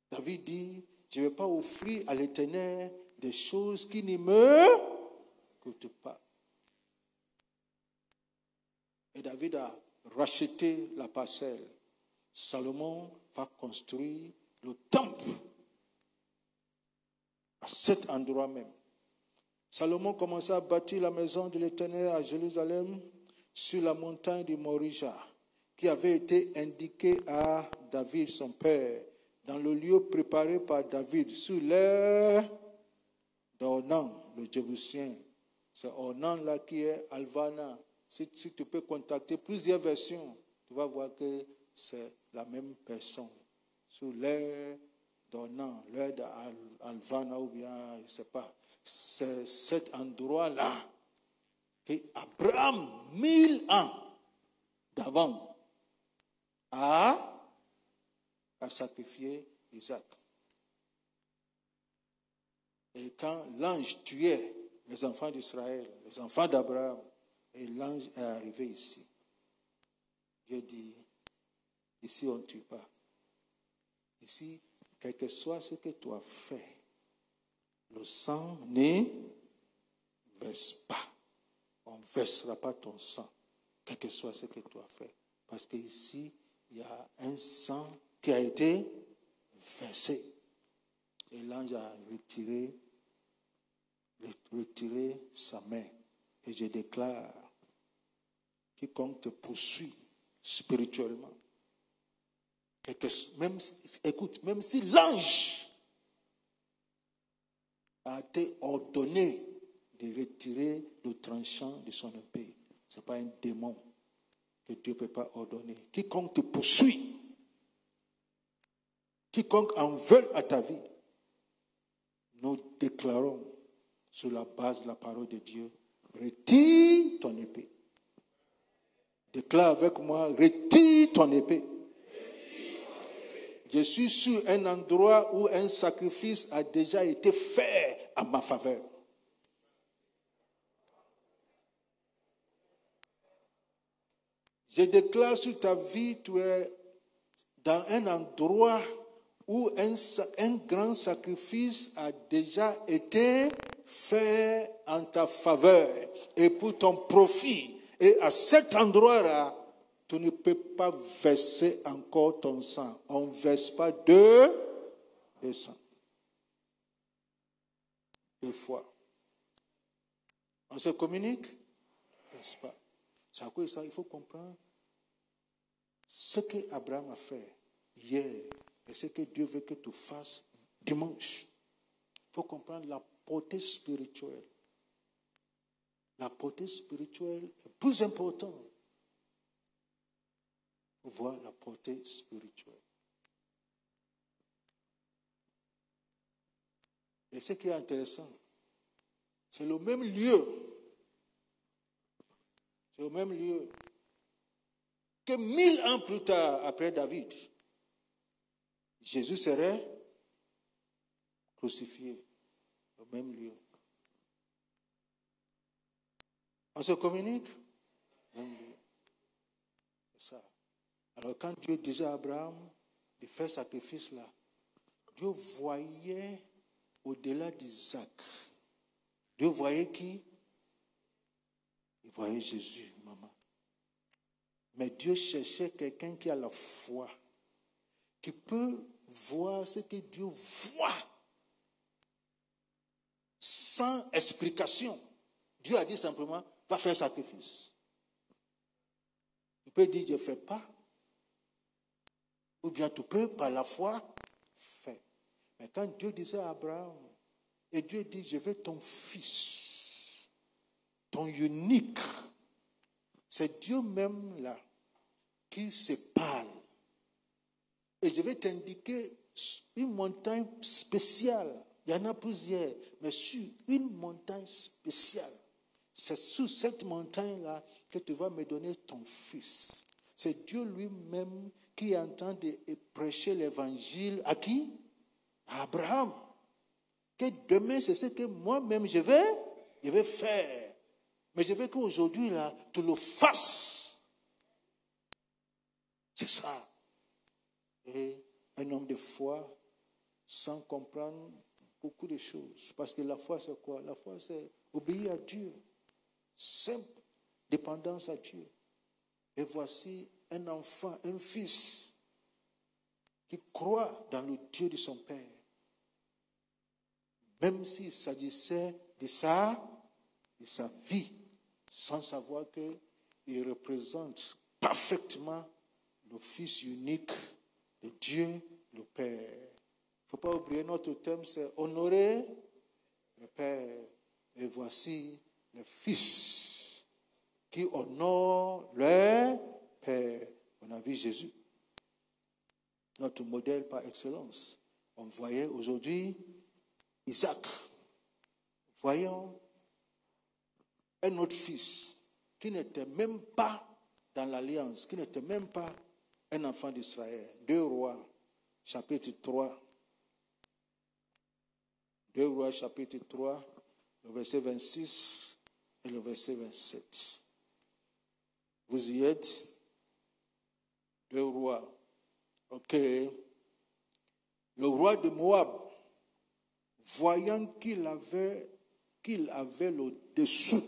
David dit, je ne vais pas offrir à l'Éternel des choses qui ne me coûtent pas. Et David a racheté la parcelle. Salomon va construire le temple à cet endroit même. Salomon commença à bâtir la maison de l'Éternel à Jérusalem sur la montagne de Morija, qui avait été indiquée à David, son père, dans le lieu préparé par David, sur l'air d'Ornan, le Jébusien. C'est Ornan là qui est Alvana. Si tu peux contacter plusieurs versions, tu vas voir que c'est la même personne. Sur l'air d'Ornan, l'air d'Alvana ou bien, je ne sais pas. C'est cet endroit-là que Abraham, 1000 ans d'avant, a sacrifié Isaac. Et quand l'ange tuait les enfants d'Israël, les enfants d'Abraham, et l'ange est arrivé ici, Dieu dit, ici on ne tue pas. Ici, quel que soit ce que tu as fait, le sang ne verse pas. On ne versera pas ton sang, quel que soit ce que tu as fait. Parce qu'ici, il y a un sang qui a été versé. Et l'ange a retiré sa main. Et je déclare, quiconque te poursuit spirituellement, même si l'ange a été ordonné de retirer le tranchant de son épée, ce n'est pas un démon que Dieu ne peut pas ordonner. Quiconque te poursuit, quiconque en veut à ta vie, nous déclarons sur la base de la parole de Dieu, retire ton épée. Déclare avec moi, retire ton épée. Je suis sur un endroit où un sacrifice a déjà été fait à ma faveur. Je déclare sur ta vie, tu es dans un endroit où un grand sacrifice a déjà été fait en ta faveur et pour ton profit. Et à cet endroit-là, tu ne peux pas verser encore ton sang. On ne verse pas de sang. 2 fois. On se communique? On ne verse pas. C'est à cause de ça, il faut comprendre ce qu'Abraham a fait hier et ce que Dieu veut que tu fasses dimanche. Il faut comprendre la portée spirituelle. La portée spirituelle est plus importante pour voir la portée spirituelle. Et ce qui est intéressant, c'est le même lieu. C'est le même lieu que 1000 ans plus tard, après David, Jésus serait crucifié. Au même lieu. On se communique? Même lieu. C'est ça. Alors quand Dieu disait à Abraham de faire sacrifice là, Dieu voyait au-delà d'Isaac. Dieu voyait qui? Il voyait Jésus, maman. Mais Dieu cherchait quelqu'un qui a la foi, qui peut voir ce que Dieu voit sans explication. Dieu a dit simplement, va faire sacrifice. Tu peux dire, je ne fais pas. Ou bien tu peux, par la foi, faire. Mais quand Dieu disait à Abraham, et Dieu dit, je veux ton fils, ton unique. C'est Dieu même là qui se parle. Et je vais t'indiquer une montagne spéciale. Il y en a plusieurs, mais sur une montagne spéciale. C'est sur cette montagne-là que tu vas me donner ton fils. C'est Dieu lui-même qui est en train de prêcher l'évangile à qui? À Abraham. Que demain, c'est ce que moi-même je vais faire. Mais je veux qu'aujourd'hui, là, tu le fasses. C'est ça. Et un homme de foi, sans comprendre beaucoup de choses. Parce que la foi, c'est quoi? La foi, c'est obéir à Dieu. Simple dépendance à Dieu. Et voici un enfant, un fils, qui croit dans le Dieu de son Père. Même s'il s'agissait de sa vie, sans savoir qu'il représente parfaitement le Fils unique de Dieu, le Père. Il ne faut pas oublier notre thème, c'est honorer le Père. Et voici le Fils qui honore le Père. On a vu Jésus, notre modèle par excellence. On voyait aujourd'hui Isaac. Voyons un autre fils qui n'était même pas dans l'alliance, qui n'était même pas un enfant d'Israël. 2 Rois, chapitre 3. 2 Rois, chapitre 3, le verset 26 et le verset 27. Vous y êtes? 2 Rois. Ok. Le roi de Moab, voyant qu'il avait le dessous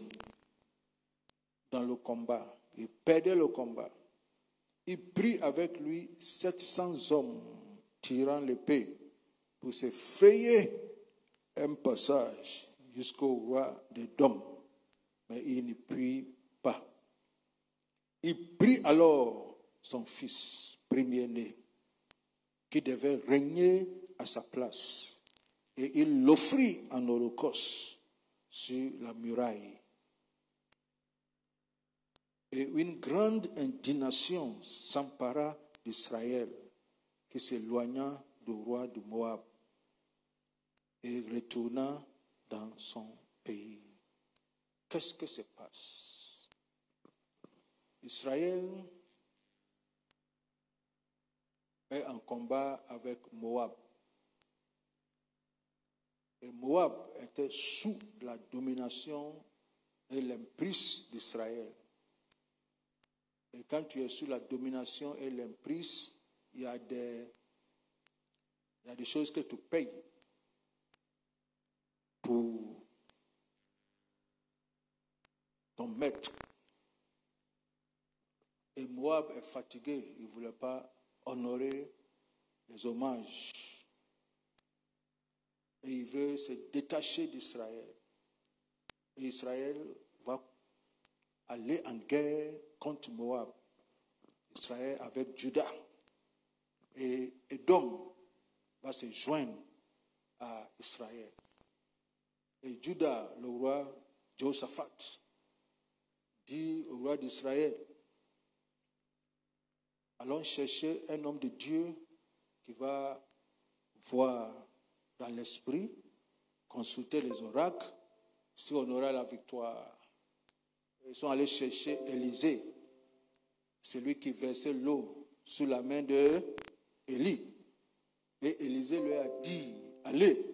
dans le combat, il perdait le combat. Il prit avec lui 700 hommes tirant l'épée pour se frayer un passage jusqu'au roi d'Édom, mais il n'y prit pas. Il prit alors son fils premier-né, qui devait régner à sa place, et il l'offrit en holocauste sur la muraille. Et une grande indignation s'empara d'Israël, qui s'éloigna du roi de Moab et retourna dans son pays. Qu'est-ce que se passe? Israël est en combat avec Moab. Et Moab était sous la domination et l'emprise d'Israël. Et quand tu es sous la domination et l'emprise, il y a des choses que tu payes pour ton maître. Et Moab est fatigué, il ne voulait pas honorer les hommages. Et il veut se détacher d'Israël. Et Israël va aller en guerre contre Moab. Israël avec Juda. Et Édom va se joindre à Israël. Et Juda, le roi Josaphat, dit au roi d'Israël, allons chercher un homme de Dieu qui va voir dans l'esprit, consulter les oracles, si on aura la victoire. Ils sont allés chercher Élisée, celui qui versait l'eau sous la main d'Élie. Et Élisée lui a dit, allez.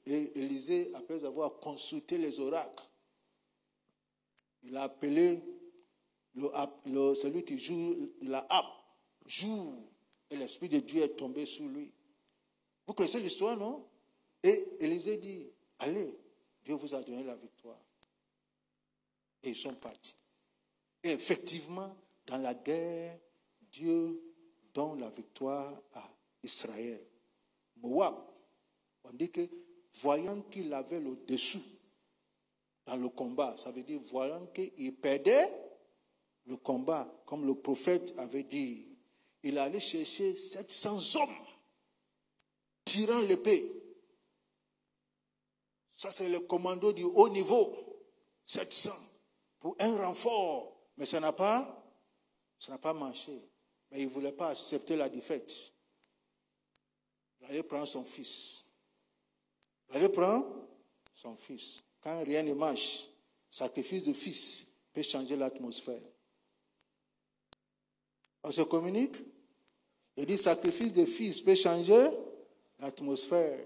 Et Élisée, après avoir consulté les oracles, il a appelé celui qui joue la harpe, joue, et l'Esprit de Dieu est tombé sur lui. Vous connaissez l'histoire, non? Et Élisée dit, allez, Dieu vous a donné la victoire. Et ils sont partis. Et effectivement, dans la guerre, Dieu donne la victoire à Israël. Moab, on dit que voyant qu'il avait le dessous dans le combat, ça veut dire voyant qu'il perdait le combat, comme le prophète avait dit, il allait chercher 700 hommes tirant l'épée. Ça, c'est le commando du haut niveau. 700 pour un renfort. Mais ça n'a pas marché. Mais il ne voulait pas accepter la défaite. Il allait prendre son fils. Quand rien ne marche, sacrifice de fils peut changer l'atmosphère. On se communique? Il dit sacrifice de fils peut changer l'atmosphère.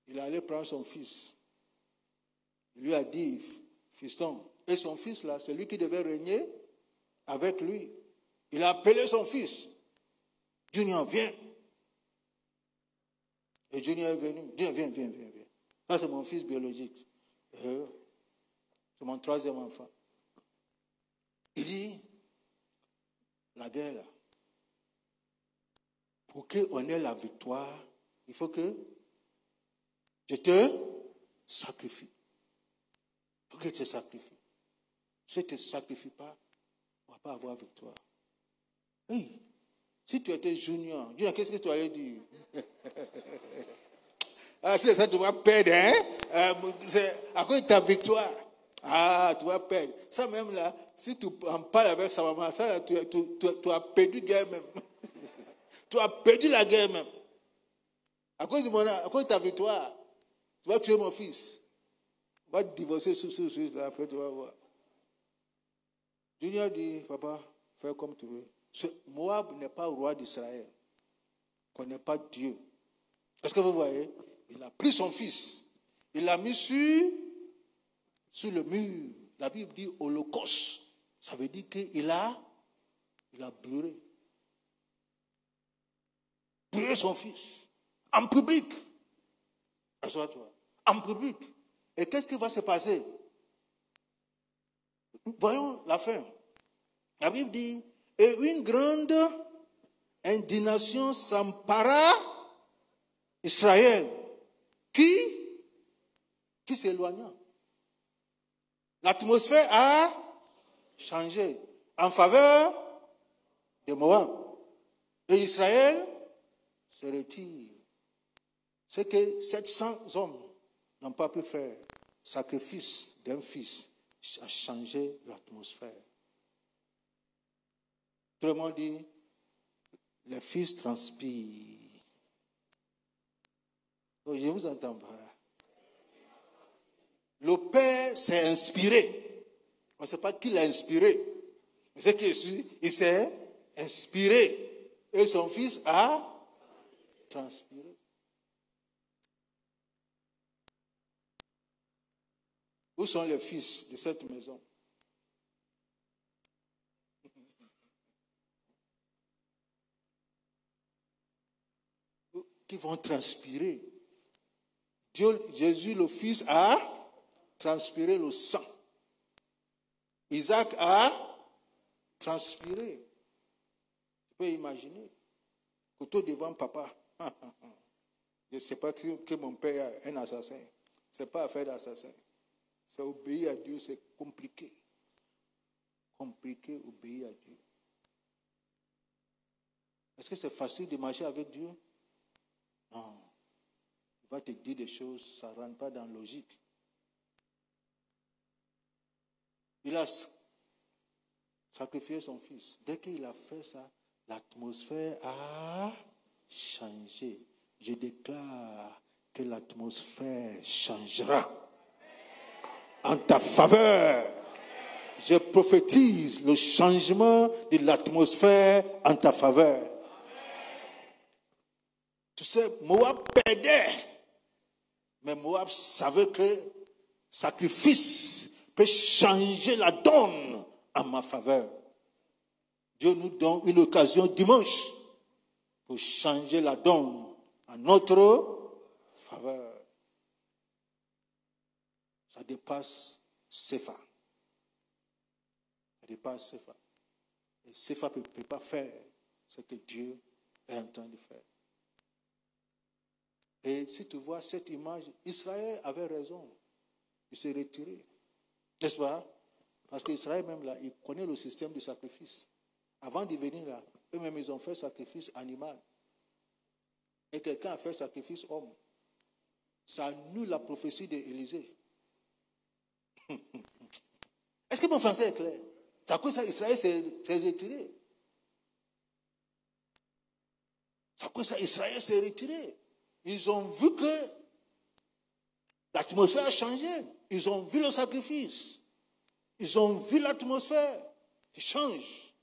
Il allait prendre son fils. Il lui a dit, fiston, et son fils là, c'est lui qui devait régner avec lui. Il a appelé son fils. Junior, viens. Et Junior est venu. Viens. Ça, c'est mon fils biologique. C'est mon troisième enfant. Il dit, la guerre là, pour qu'on ait la victoire, il faut que je te sacrifie. Il faut que je te sacrifie. Si tu ne te sacrifies pas, on ne va pas avoir victoire. Oui. Si tu étais junior, qu'est-ce que tu allais dire? C'est ça, tu vas perdre, hein? C'est à cause de ta victoire. Ah, tu vas perdre. Ça même là, si tu en parles avec sa maman, ça là, tu as perdu la guerre même. Tu as perdu la guerre même. À cause de ta victoire, tu vas tuer mon fils. Tu vas te divorcer là, après tu vas voir. Junior dit, papa, fais comme tu veux. Moab n'est pas roi d'Israël. Il ne connaît pas Dieu. Est-ce que vous voyez? Il a pris son fils. Il l'a mis sur le mur. La Bible dit holocauste. Ça veut dire qu'il a brûlé. Brûlé son fils. En public. Assois-toi. En public. Et qu'est-ce qui va se passer? Voyons la fin. La Bible dit, et une grande indignation s'empara Israël qui s'éloigna. L'atmosphère a changé en faveur de Moab. Et Israël se retire. C'est que 700 hommes n'ont pas pu faire. Sacrifice d'un fils a changé l'atmosphère. Tout le monde dit, les fils transpirent. Oh, je vous entends pas. Le père s'est inspiré. On ne sait pas qui l'a inspiré. Mais c'est qu'il s'est inspiré. Et son fils a transpiré. Où sont les fils de cette maison? Qui vont transpirer. Jésus, le Fils, a transpiré le sang. Isaac a transpiré. Tu peux imaginer. Couteau devant papa. Je ne sais pas que mon père est un assassin. Ce n'est pas affaire d'assassin. C'est obéir à Dieu, c'est compliqué. Compliqué, obéir à Dieu. Est-ce que c'est facile de marcher avec Dieu? Non. Il va te dire des choses, ça ne rentre pas dans la logique. Il a sacrifié son fils. Dès qu'il a fait ça, l'atmosphère a changé. Je déclare que l'atmosphère changera en ta faveur. Je prophétise le changement de l'atmosphère en ta faveur. Tu sais, Moab perdait. Mais Moab savait que sacrifice peut changer la donne en ma faveur. Dieu nous donne une occasion dimanche pour changer la donne en notre faveur. Ça dépasse Sepha. Ça dépasse Sepha. Et Sepha ne peut pas faire ce que Dieu est en train de faire. Et si tu vois cette image, Israël avait raison. Il s'est retiré. N'est-ce pas? Parce qu'Israël même là, il connaît le système de sacrifice. Avant de venir là, eux-mêmes ils ont fait sacrifice animal. Et quelqu'un a fait sacrifice homme. Ça annule la prophétie d'Élisée. Est-ce que mon français est clair? C'est à cause de ça Israël s'est retiré. C'est à cause de ça Israël s'est retiré. Ils ont vu que l'atmosphère a changé. Ils ont vu le sacrifice. Ils ont vu l'atmosphère qui change.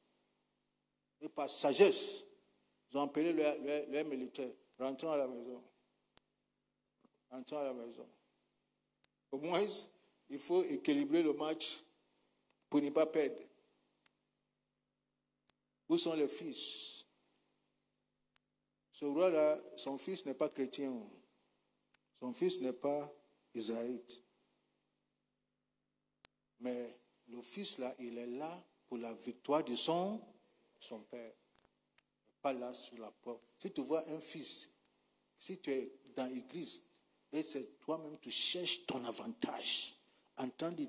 Et par sagesse, ils ont appelé les militaires. Rentrons à la maison. Rentrons à la maison. Au moins, il faut équilibrer le match pour ne pas perdre. Où sont les fils? Ce roi-là, son fils n'est pas chrétien. Son fils n'est pas israélite. Mais le fils-là, il est là pour la victoire de son père. Pas là sur la porte. Si tu vois un fils, si tu es dans l'église, et c'est toi-même, tu cherches ton avantage, en train de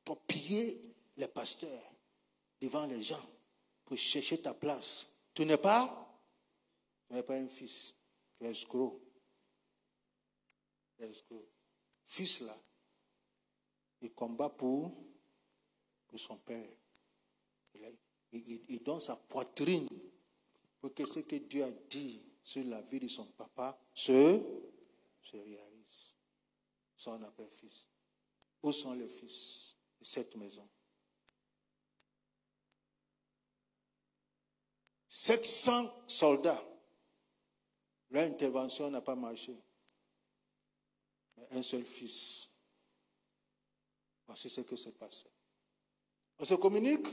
torpiller les pasteurs devant les gens pour chercher ta place. Tu n'es pas un fils. Tu es escroc. Tu es escroc. Fils là, il combat pour son père. Il donne sa poitrine pour que ce que Dieu a dit sur la vie de son papa se réalise. Ça, on appelle fils. Où sont les fils de cette maison? 700 soldats. Leur intervention n'a pas marché. Mais un seul fils. Voici ce que s'est passé. On se communique.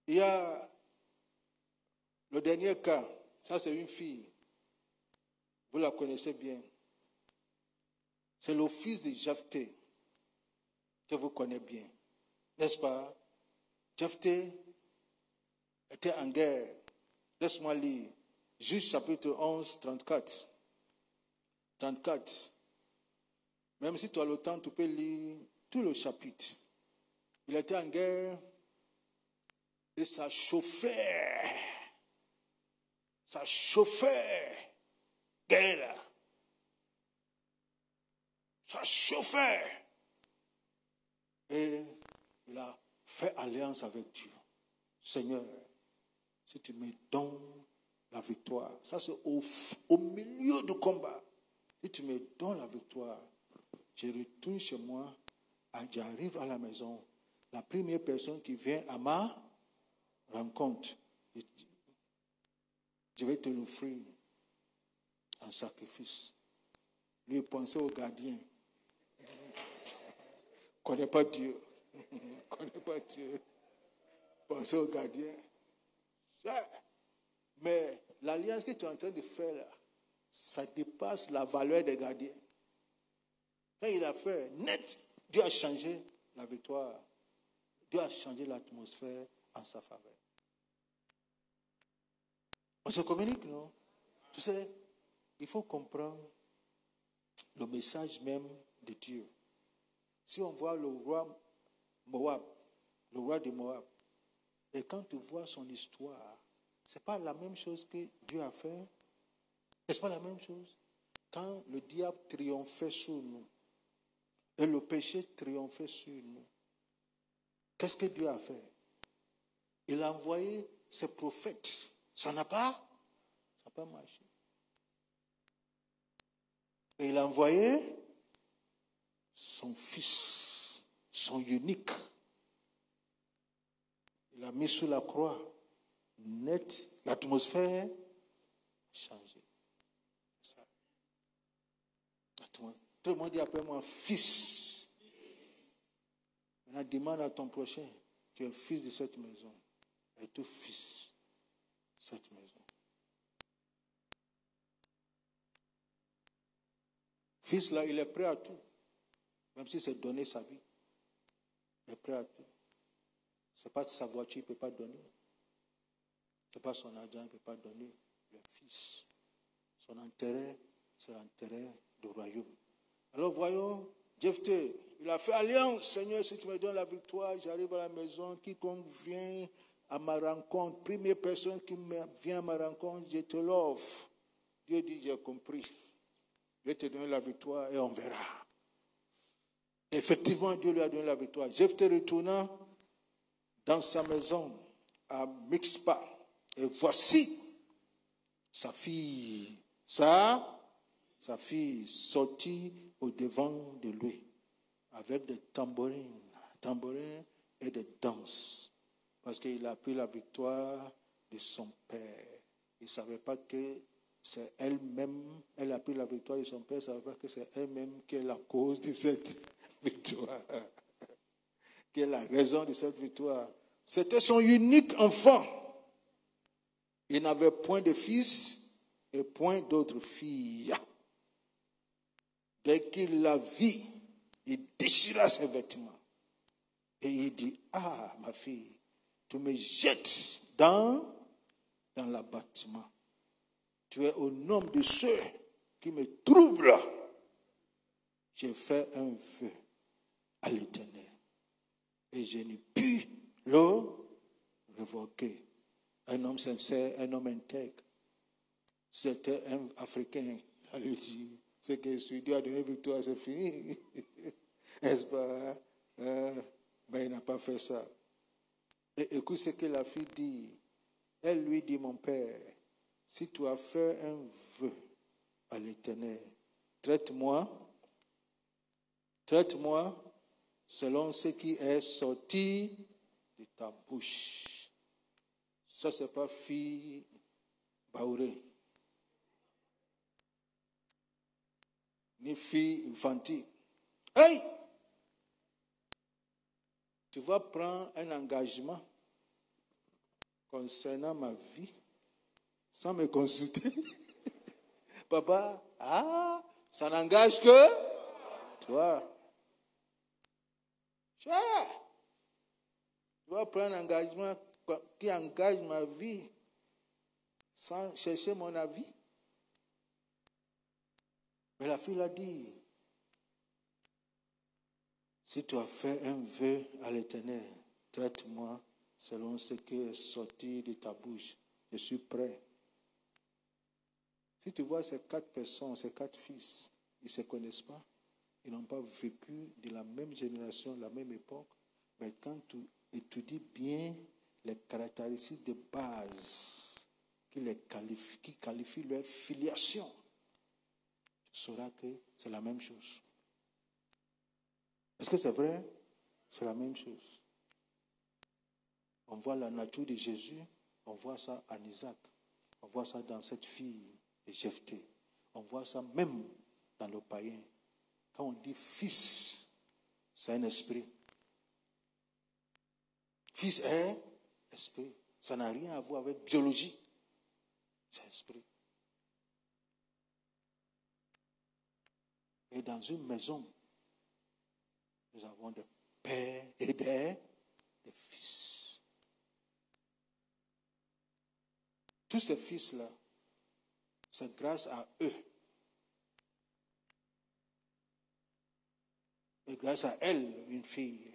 Il y a le dernier cas. Ça, c'est une fille. Vous la connaissez bien. C'est le fils de Jephthé que vous connaissez bien. N'est-ce pas? Jephthé était en guerre. Laisse-moi lire. Juge chapitre 11, 34. 34. Même si tu as le temps, tu peux lire tout le chapitre. Il était en guerre et ça chauffait. Ça chauffait. Guerre. Ça chauffait. Et il a fait alliance avec Dieu. Seigneur, si tu me donnes la victoire, ça c'est au milieu du combat. Si tu me donnes la victoire, je retourne chez moi, j'arrive à la maison. La première personne qui vient à ma rencontre, je vais te l'offrir en sacrifice. Lui pensait au gardien. Il ne connaît pas Dieu. Il ne connaît pas Dieu. Pensez au gardien. Mais l'alliance que tu es en train de faire là, ça dépasse la valeur des gardiens. Quand il a fait net, Dieu a changé la victoire. Dieu a changé l'atmosphère en sa faveur. On se communique, non? Tu sais, il faut comprendre le message même de Dieu. Si on voit le roi Moab, le roi de Moab, et quand tu vois son histoire, ce n'est pas la même chose que Dieu a fait. N'est-ce pas la même chose? Quand le diable triomphait sur nous, et le péché triomphait sur nous, qu'est-ce que Dieu a fait? Il a envoyé ses prophètes. Ça n'a pas marché. Et il a envoyé son fils, son unique. Il a mis sur la croix. Net, l'atmosphère a changé. Ça. Tout le monde dit après moi, fils. Maintenant, demande à ton prochain, tu es fils de cette maison. Et tu es fils de cette maison. Fils là, il est prêt à tout. Même si c'est donner sa vie. Il est prêt à tout. Ce n'est pas sa voiture, il ne peut pas donner. Ce n'est pas son argent, il ne peut pas donner. Le fils. Son intérêt, c'est l'intérêt du royaume. Alors voyons, Jephthé, il a fait alliance. Seigneur, si tu me donnes la victoire, j'arrive à la maison. Quiconque vient à ma rencontre, première personne qui vient à ma rencontre, je te l'offre. Dieu dit, j'ai compris. Je vais te donner la victoire et on verra. Effectivement, Dieu lui a donné la victoire. Jephthé retourna dans sa maison à Mixpa. Et voici sa fille sortie au devant de lui avec des tambourines et des danses. Parce qu'il a pris la victoire de son père. Il ne savait pas que c'est elle-même, elle a pris la victoire de son père, il ne savait pas que c'est elle-même qui est la cause de cette victoire. Qui est la raison de cette victoire. C'était son unique enfant. Il n'avait point de fils et point d'autres filles. Dès qu'il la vit, il déchira ses vêtements. Et il dit, ah, ma fille, tu me jettes dans l'abattement. Tu es au nombre de ceux qui me troublent. J'ai fait un vœu à l'Éternel. Et je n'ai pu le révoquer. Un homme sincère, un homme intègre. C'était un Africain. Elle lui dit, ce que si Dieu a donné victoire, c'est fini. Est-ce pas? Ben, il n'a pas fait ça. Et écoute ce que la fille dit. Elle lui dit, mon père, si tu as fait un vœu à l'Éternel, traite-moi selon ce qui est sorti de ta bouche. Ça, ce n'est pas fille baourée, ni fille infantile. Hey! Tu vas prendre un engagement concernant ma vie sans me consulter. Papa, ça n'engage que toi. Cher, tu vas prendre un engagement qui engage ma vie sans chercher mon avis. Mais la fille a dit, si tu as fait un vœu à l'Éternel, traite-moi selon ce qui est sorti de ta bouche. Je suis prêt. Si tu vois ces 4 personnes, ces 4 fils, ils ne se connaissent pas. Ils n'ont pas vécu de la même génération, la même époque. Mais quand tu étudies bien les caractéristiques de base qui qualifient leur filiation, tu sauras que c'est la même chose. Est-ce que c'est vrai? C'est la même chose. On voit la nature de Jésus, on voit ça en Isaac, on voit ça dans cette fille de Jephthé, on voit ça même dans le païen. Quand on dit fils, c'est un esprit. Fils est esprit. Ça n'a rien à voir avec biologie. C'est esprit. Et dans une maison, nous avons des pères et des fils. Tous ces fils-là, c'est grâce à eux. Et grâce à elle, une fille,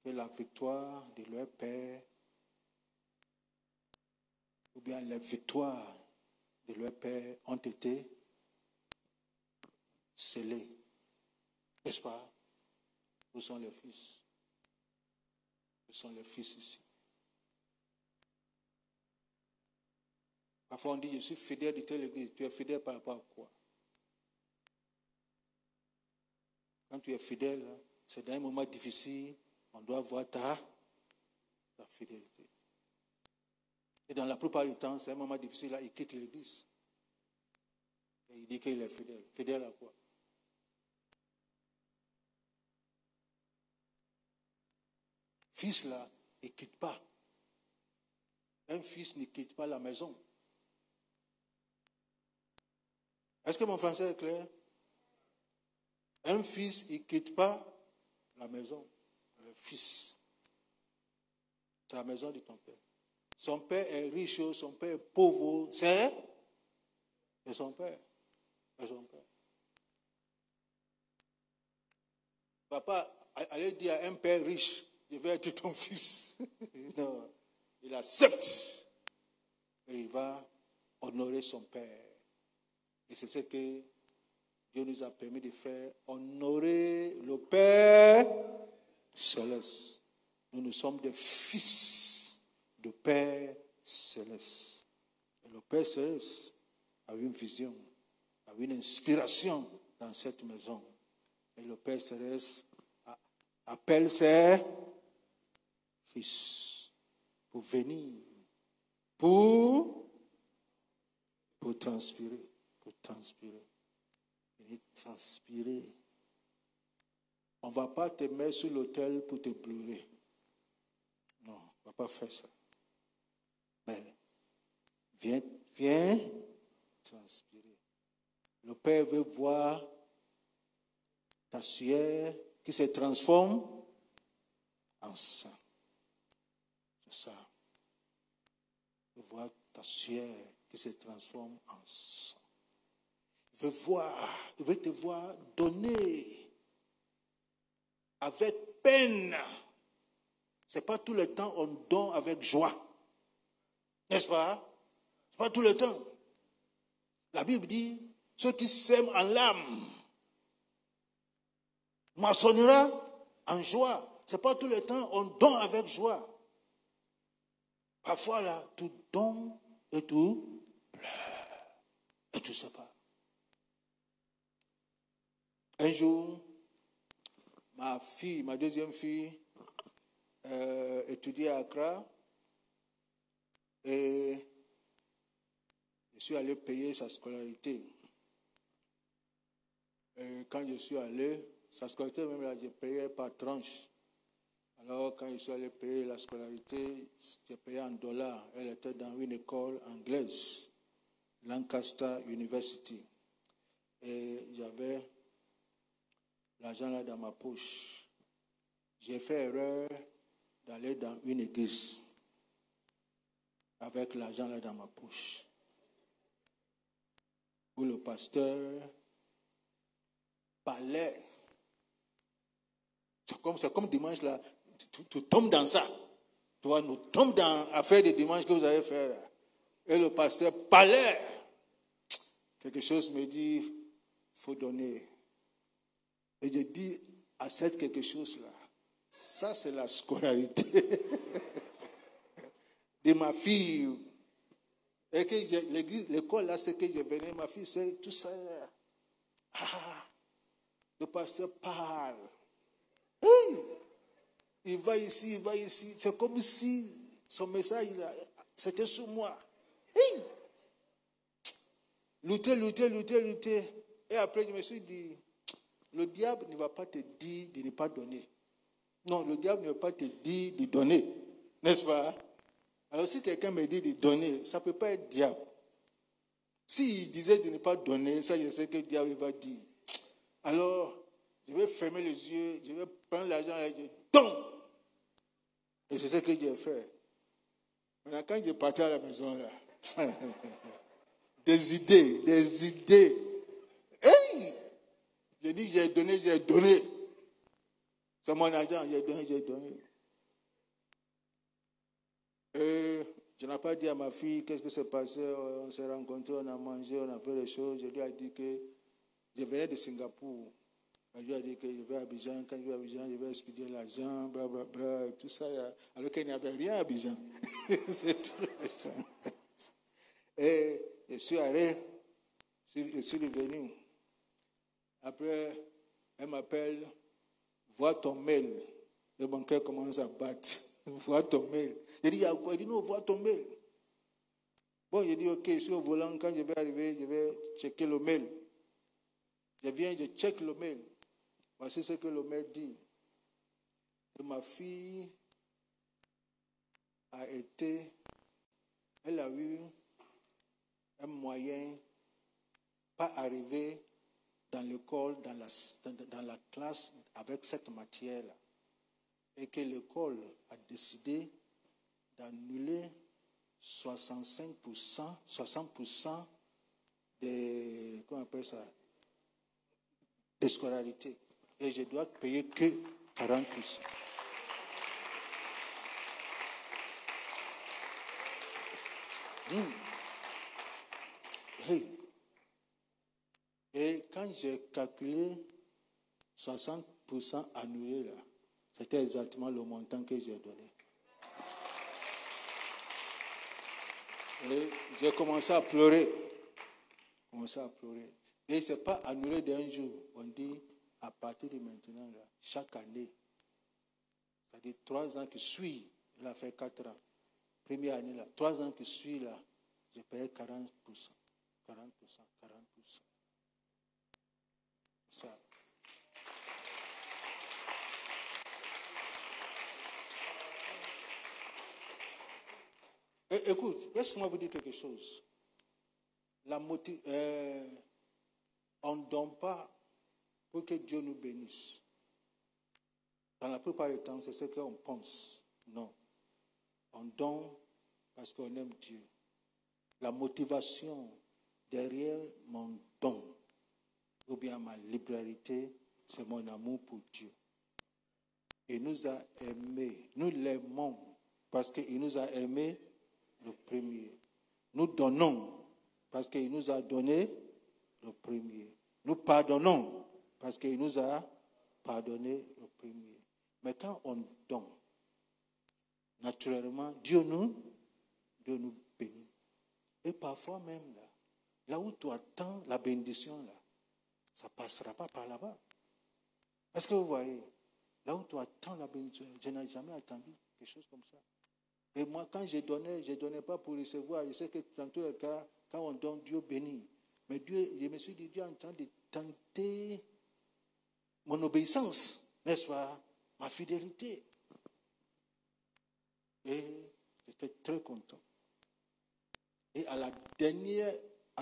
que la victoire de leur père, ou bien les victoires de leur père ont été scellées. N'est-ce pas? Où sont les fils? Où sont les fils ici? Parfois on dit, je suis fidèle de telle église. Tu es fidèle par rapport à quoi? Quand tu es fidèle, c'est dans un moment difficile, on doit voir ta fidélité. Et dans la plupart du temps, c'est un moment difficile, là, il quitte l'église. Et il dit qu'il est fidèle. Fidèle à quoi? Fils là, il ne quitte pas. Un fils ne quitte pas la maison. Est-ce que mon français est clair? Un fils, il ne quitte pas la maison. Le fils. C'est la maison de ton père. Son père est riche, son père est pauvre. C'est son père. C'est son père. Papa, allez dire à un père riche, je vais être ton fils. Non. Il accepte. Et il va honorer son père. Et c'est ce que Dieu nous a permis de faire, honorer le Père céleste. Nous sommes des fils du Père céleste. Et le Père céleste a une vision, a une inspiration dans cette maison. Et le Père céleste appelle ses fils pour venir, pour transpirer, transpirer. On ne va pas te mettre sur l'autel pour te pleurer. Non, on ne va pas faire ça. Mais viens transpirer. Le Père veut voir ta sueur qui se transforme en sang. C'est ça. Il veut voir ta sueur qui se transforme en sang. Il veut te voir donner avec peine. Ce n'est pas tout le temps on donne avec joie. N'est-ce pas? Ce n'est pas tout le temps. La Bible dit, ceux qui sèment en larmes moissonnera en joie. Ce n'est pas tout le temps on donne avec joie. Parfois là, tu donnes et tu pleures. Et tu ne sais pas. Un jour, ma deuxième fille, étudiait à Accra et je suis allé payer sa scolarité. Et quand je suis allé, sa scolarité même là, j'ai payé par tranche. Alors quand je suis allé payer la scolarité, j'ai payé en dollars. Elle était dans une école anglaise, Lancaster University. Et j'avais l'argent là dans ma poche. J'ai fait erreur d'aller dans une église. avec l'argent là dans ma poche. Où le pasteur parlait. C'est comme dimanche là, tu tombes dans ça. Tu vois, nous tombons dans l'affaire de dimanche que vous allez faire là. Et le pasteur parlait. Quelque chose me dit, il faut donner. Et je dis à cette quelque chose là, ça c'est la scolarité de ma fille. Et que l'école là, c'est que je venais, ma fille, c'est tout ça. Ah, le pasteur parle. Hey, il va ici, il va ici. C'est comme si son message, là, c'était sur moi. Hey. Lutter. Et après, je me suis dit, le diable ne va pas te dire de ne pas donner. Non, le diable ne va pas te dire de donner. N'est-ce pas? Alors, si quelqu'un me dit de donner, ça ne peut pas être diable. S'il disait de ne pas donner, ça, je sais que le diable va dire. Alors, je vais fermer les yeux, je vais prendre l'argent et je donne. Et c'est ce que j'ai fait. Maintenant, quand je partais à la maison, là, des idées. Hey! J'ai dit, j'ai donné. C'est mon argent, j'ai donné. Et je n'ai pas dit à ma fille qu'est-ce qui s'est passé. On s'est rencontrés, on a mangé, on a fait les choses. Je lui ai dit que je venais de Singapour. Je lui ai dit que je vais à Abidjan. Quand je vais à Abidjan, je vais expédier l'argent, blablabla, et tout ça. Alors qu'il n'y avait rien à Abidjan. C'est tout l'argent. Et je suis allé, je suis revenu. Après, elle m'appelle, vois ton mail. Le banquier commence à battre. Vois ton mail. J'ai dit, il y a quoi? Il dit, non, vois ton mail. Bon, j'ai dit, ok, je suis au volant. Quand je vais arriver, je vais checker le mail. Je viens, je check le mail. Voici ce que le mail dit. Et ma fille elle a eu un moyen, pas arriver dans l'école, dans la classe avec cette matière-là. Et que l'école a décidé d'annuler 60% des, comment on appelle ça, des scolarités. Et je dois payer que 40%. Hey. Et quand j'ai calculé 60% annulé là, c'était exactement le montant que j'ai donné. Et j'ai commencé à pleurer. Et ce n'est pas annulé d'un jour. On dit, à partir de maintenant, là, chaque année, c'est-à-dire 3 ans qui suivent, il a fait 4 ans. Première année, là, 3 ans qui suivent, là, j'ai payé 40%. 40%. Ça. Et, écoute, laisse-moi vous dire quelque chose. On ne donne pas pour que Dieu nous bénisse. Dans la plupart du temps, c'est ce qu'on pense. Non. On donne parce qu'on aime Dieu. La motivation derrière mon don, ou bien ma libéralité, c'est mon amour pour Dieu. Il nous a aimés. Nous l'aimons parce qu'il nous a aimés le premier. Nous donnons parce qu'il nous a donné le premier. Nous pardonnons parce qu'il nous a pardonné le premier. Mais quand on donne, naturellement, Dieu nous bénit. Et parfois même, là où tu attends la bénédiction, là, ça ne passera pas par là-bas. Est-ce que vous voyez, là où tu attends la bénédiction, je n'ai jamais attendu quelque chose comme ça. Et moi, quand je ne donnais pas pour recevoir. Je sais que dans tous les cas, quand on donne, Dieu bénit. Mais Dieu, je me suis dit, Dieu est en train de tenter mon obéissance, n'est-ce pas? Ma fidélité. Et j'étais très content. Et à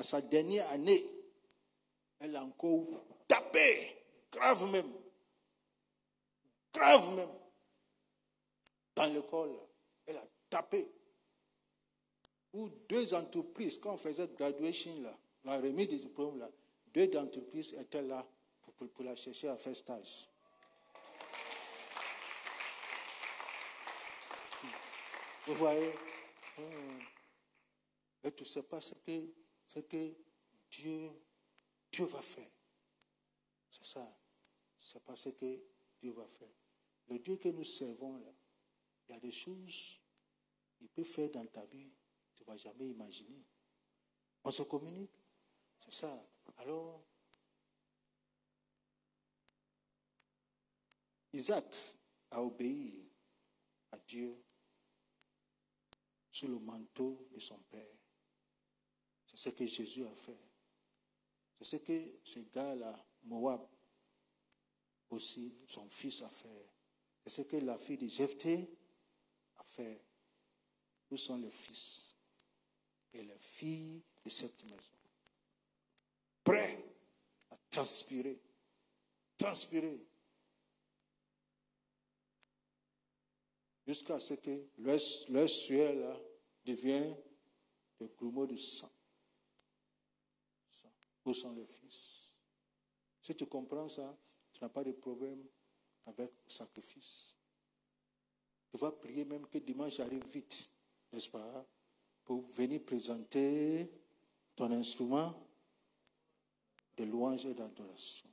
sa dernière année, elle a encore tapé, grave même, dans l'école. Elle a tapé. où 2 entreprises, quand on faisait graduation, là, la remise des diplômes, là, 2 entreprises étaient là pour la chercher à faire stage. Vous voyez? Et tu ne sais pas ce que Dieu va faire. C'est ça. C'est pas ce que Dieu va faire. Le Dieu que nous servons, là, il y a des choses qu'il peut faire dans ta vie, tu ne vas jamais imaginer. On se communique. C'est ça. Alors, Isaac a obéi à Dieu sous le manteau de son père. C'est ce que Jésus a fait. C'est ce que ce gars-là, Moab, aussi, son fils a fait. C'est ce que la fille de Jephthé a fait. Où sont les fils et les filles de cette maison? Prêts à transpirer. Transpirer. Jusqu'à ce que leur sueur là devient des grumeaux de sang. Où sont les fils? Si tu comprends ça, tu n'as pas de problème avec le sacrifice. Tu vas prier même que dimanche arrive vite, n'est-ce pas, pour venir présenter ton instrument de louange et d'adoration.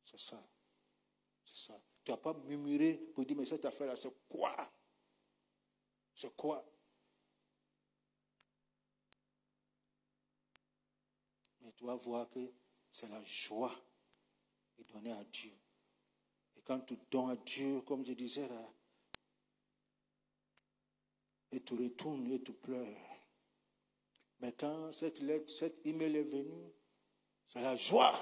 C'est ça. C'est ça. Tu n'as pas murmuré pour dire, mais cette affaire-là, c'est quoi? C'est quoi? Mais tu vas voir que c'est la joie de donner à Dieu. Et quand tu donnes à Dieu, comme je disais là, et tu retournes et tu pleures. Mais quand cette lettre, cet email est venu, c'est la joie.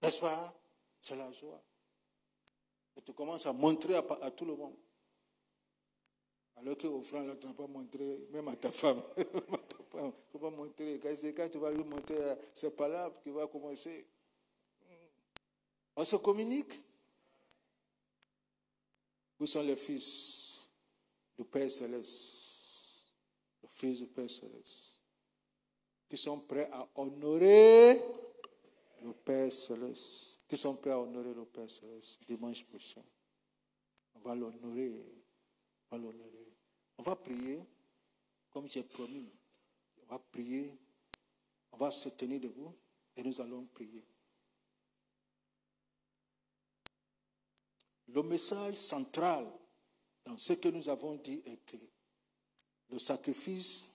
N'est-ce pas? C'est la joie. Et tu commences à montrer à tout le monde. Alors qu'au frère, là, tu n'as pas montré, même à ta femme. Tu ne peux pas montrer. Quand tu vas lui montrer, c'est pas là qu'il va commencer. On se communique. Où sont les fils du Père Céleste? Les fils du Père Céleste. Qui sont prêts à honorer le Père Céleste. Qui sont prêts à honorer le Père Céleste dimanche prochain. On va l'honorer. On va l'honorer. On va prier, comme j'ai promis. On va prier. On va se tenir debout et nous allons prier. Le message central dans ce que nous avons dit est que le sacrifice,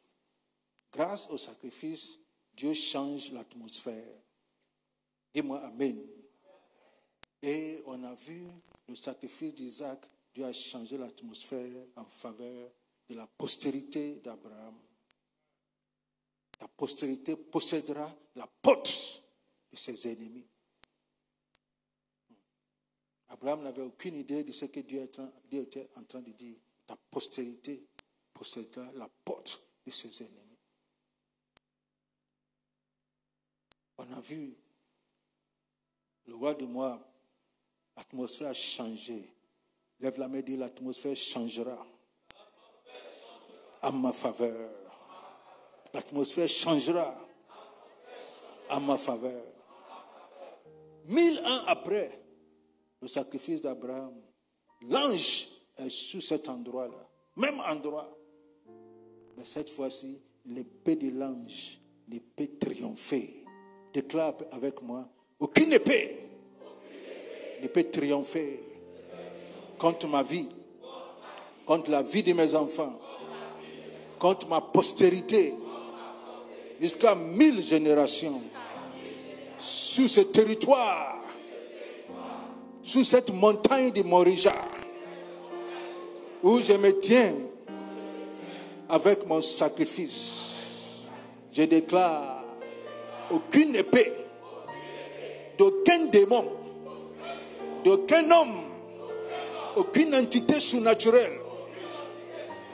grâce au sacrifice, Dieu change l'atmosphère. Dis-moi Amen. Et on a vu le sacrifice d'Isaac, Dieu a changé l'atmosphère en faveur de la postérité d'Abraham. La postérité possédera la porte de ses ennemis. Abraham n'avait aucune idée de ce que Dieu était en train de dire. La postérité possédera la porte de ses ennemis. On a vu le roi de Moab, l'atmosphère a changé. Lève la main et dis, l'atmosphère changera à ma faveur. L'atmosphère changera à ma faveur. 1000 ans après le sacrifice d'Abraham, l'ange est sous cet endroit-là, même endroit. Mais cette fois-ci, l'épée de l'ange ne peut triompher. Déclare avec moi, aucune épée ne peut triompher contre ma vie, contre la vie de mes enfants, contre ma postérité, jusqu'à 1000 générations, sur ce territoire, sous cette montagne de Morija, où je me tiens avec mon sacrifice. Je déclare, aucune épée, d'aucun démon, d'aucun homme, aucune entité surnaturelle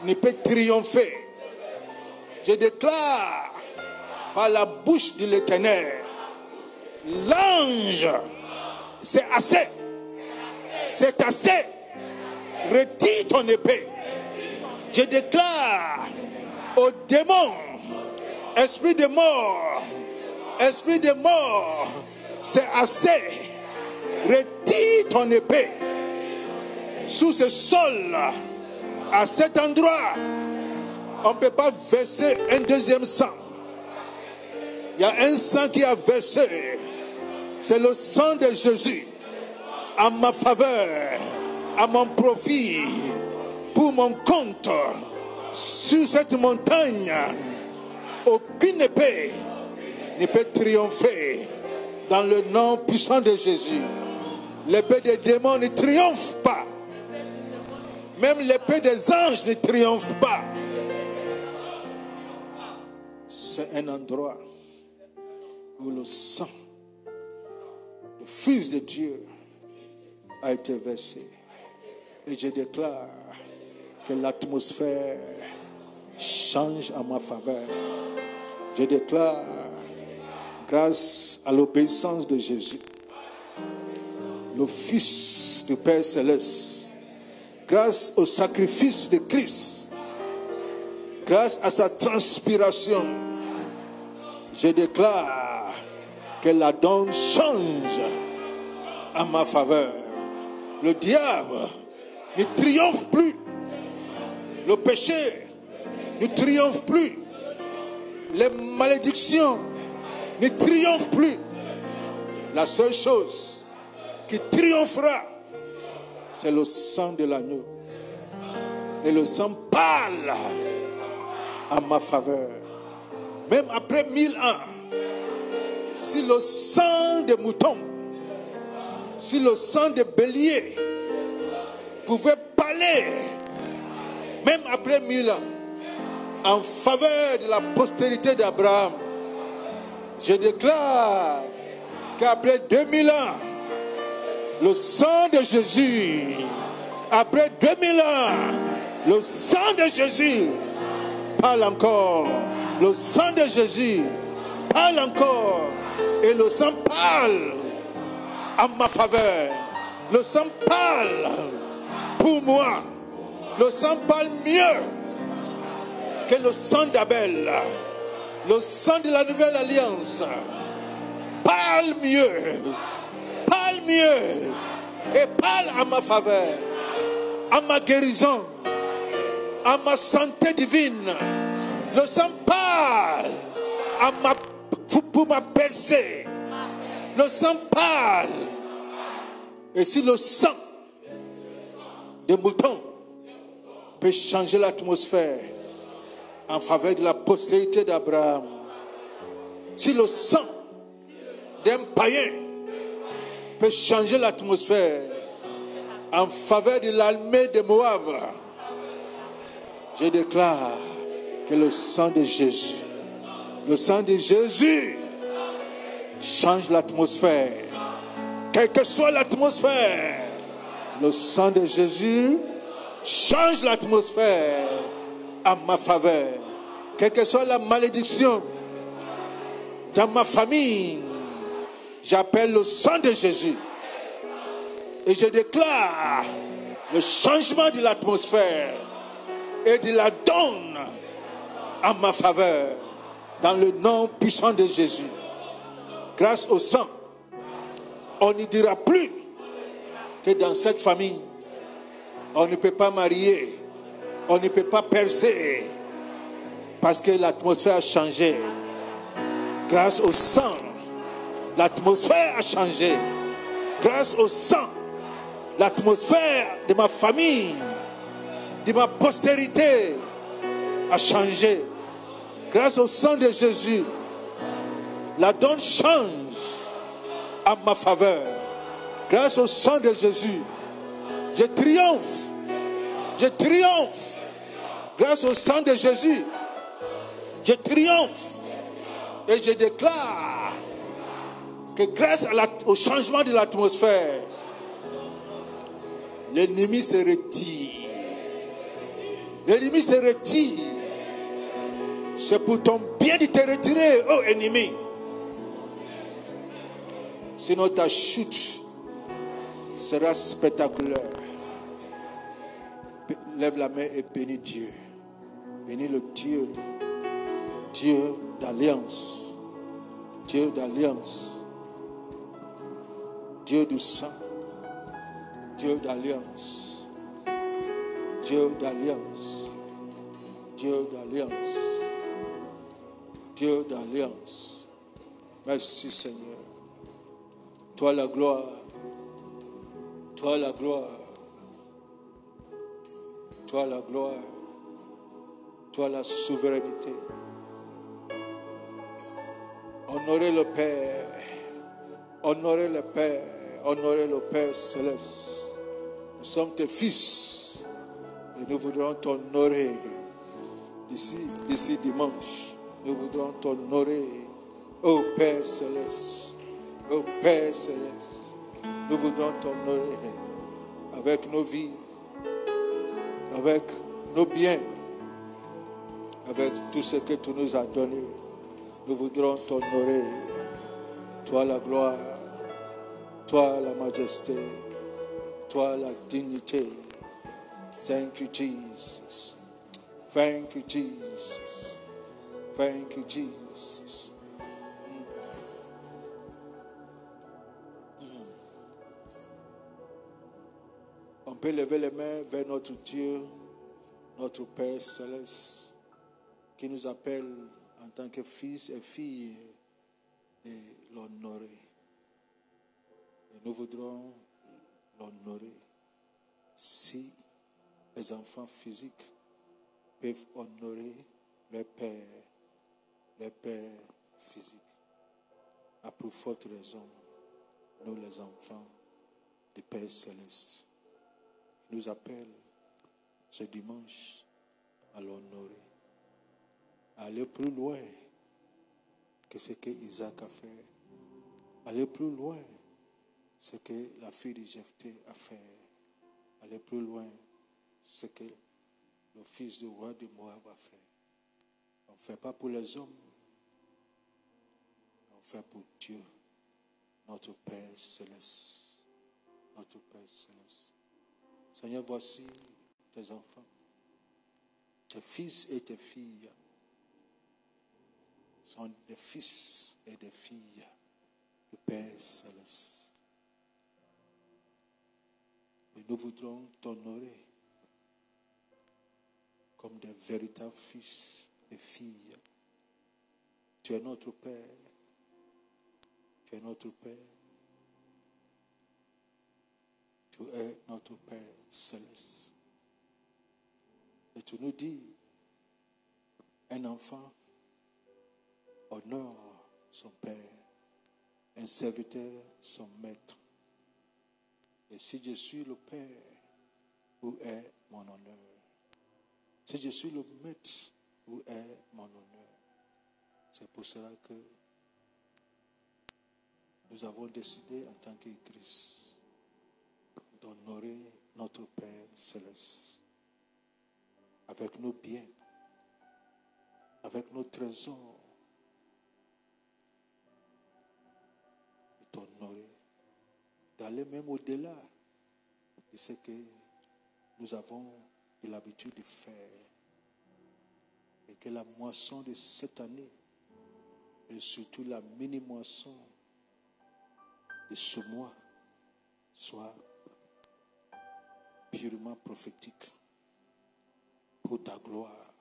ne peut triompher. Je déclare par la bouche de l'Éternel, l'ange, c'est assez. C'est assez. Retire ton épée. Je déclare Au démon, esprit de mort, c'est assez. Retire ton épée sous ce sol. À cet endroit, on ne peut pas verser un deuxième sang. Il y a un sang qui a versé. C'est le sang de Jésus. À ma faveur, à mon profit, pour mon compte. Sur cette montagne, aucune épée ne peut triompher dans le nom puissant de Jésus. L'épée des démons ne triomphe pas. Même l'épée des anges ne triomphe pas. C'est un endroit où le sang du Fils de Dieu a été versé. Et je déclare que l'atmosphère change en ma faveur. Je déclare, grâce à l'obéissance de Jésus, le Fils du Père Céleste, grâce au sacrifice de Christ, grâce à sa transpiration, je déclare que la donne change en ma faveur. Le diable ne triomphe plus. Le péché ne triomphe plus. Les malédictions ne triomphent plus. La seule chose qui triomphera, c'est le sang de l'agneau. Et le sang parle en ma faveur. Même après 1000 ans, si le sang de mouton, si le sang de bélier pouvait parler, même après 1000 ans, en faveur de la postérité d'Abraham, je déclare qu'après 2000 ans, le sang de Jésus, après 2000 ans, le sang de Jésus parle encore. Le sang de Jésus parle encore. Et le sang parle en ma faveur. Le sang parle pour moi. Le sang parle mieux que le sang d'Abel. Le sang de la nouvelle alliance parle mieux. Parle mieux. Et parle en ma faveur. À ma guérison. À ma santé divine. Le sang parle pour ma percée. Le sang parle. Et si le sang de mouton peut changer l'atmosphère en faveur de la postérité d'Abraham, si le sang d'un païen peut changer l'atmosphère en faveur de l'armée de Moab, je déclare que le sang de Jésus, change l'atmosphère. Quelle que soit l'atmosphère, le sang de Jésus change l'atmosphère en ma faveur. Quelle que soit la malédiction dans ma famille, j'appelle le sang de Jésus. Et je déclare le changement de l'atmosphère et de la donne en ma faveur, dans le nom puissant de Jésus. Grâce au sang, on ne dira plus que dans cette famille, on ne peut pas marier, on ne peut pas percer, parce que l'atmosphère a changé. Grâce au sang, l'atmosphère a changé. Grâce au sang, l'atmosphère de ma famille, de ma postérité a changé. Grâce au sang de Jésus, la donne change en ma faveur. Grâce au sang de Jésus, je triomphe. Je triomphe. Grâce au sang de Jésus, je triomphe. Et je déclare que grâce au changement de l'atmosphère, l'ennemi se retire. L'ennemi se retire. C'est pour ton bien de te retirer, oh ennemi. Sinon ta chute sera spectaculaire. Lève la main et bénis Dieu. Bénis le Dieu, Dieu d'alliance, Dieu d'alliance, Dieu du sang, Dieu d'alliance, Dieu d'alliance, Dieu d'alliance, Dieu d'alliance. Merci Seigneur. Toi la gloire, toi la gloire, toi la gloire, toi la souveraineté. Honorez le Père, honorez le Père, honorez le Père céleste. Nous sommes tes fils et nous voudrons t'honorer d'ici dimanche. Nous voudrons t'honorer, ô Père céleste, ô Père céleste. Nous voudrons t'honorer avec nos vies, avec nos biens, avec tout ce que tu nous as donné. Nous voudrons t'honorer. Toi la gloire, toi la majesté, toi la dignité. Thank you, Jesus. Thank you, Jesus. Thank you, Jesus. On peut lever les mains vers notre Dieu, notre Père céleste, qui nous appelle en tant que fils et filles de l'honorer. Et nous voudrons l'honorer. Si les enfants physiques peuvent honorer leur père physique, à plus forte raison, nous les enfants du Père céleste, il nous appelle ce dimanche à l'honorer, à aller plus loin que ce que Isaac a fait, aller plus loin que ce que la fille de Jephthé a fait, aller plus loin que ce que le fils du roi de Moab a fait. On ne fait pas pour les hommes, on fait pour Dieu, notre Père céleste, notre Père céleste. Seigneur, voici tes enfants, tes fils et tes filles sont des fils et des filles du Père céleste. Et nous voudrons t'honorer comme des véritables fils et filles. Tu es notre Père. Tu es notre Père. Tu es notre Père céleste. Et tu nous dis, un enfant honore son père, un serviteur son maître. Et si je suis le Père, où est mon honneur? Si je suis le maître, où est mon honneur? C'est pour cela que nous avons décidé en tant qu'Église d'honorer notre Père céleste avec nos biens, avec nos trésors, et t'honorer, d'aller même au-delà de ce que nous avons eu l'habitude de faire, et que la moisson de cette année et surtout la mini-moisson de ce mois soit purement prophétique pour ta gloire.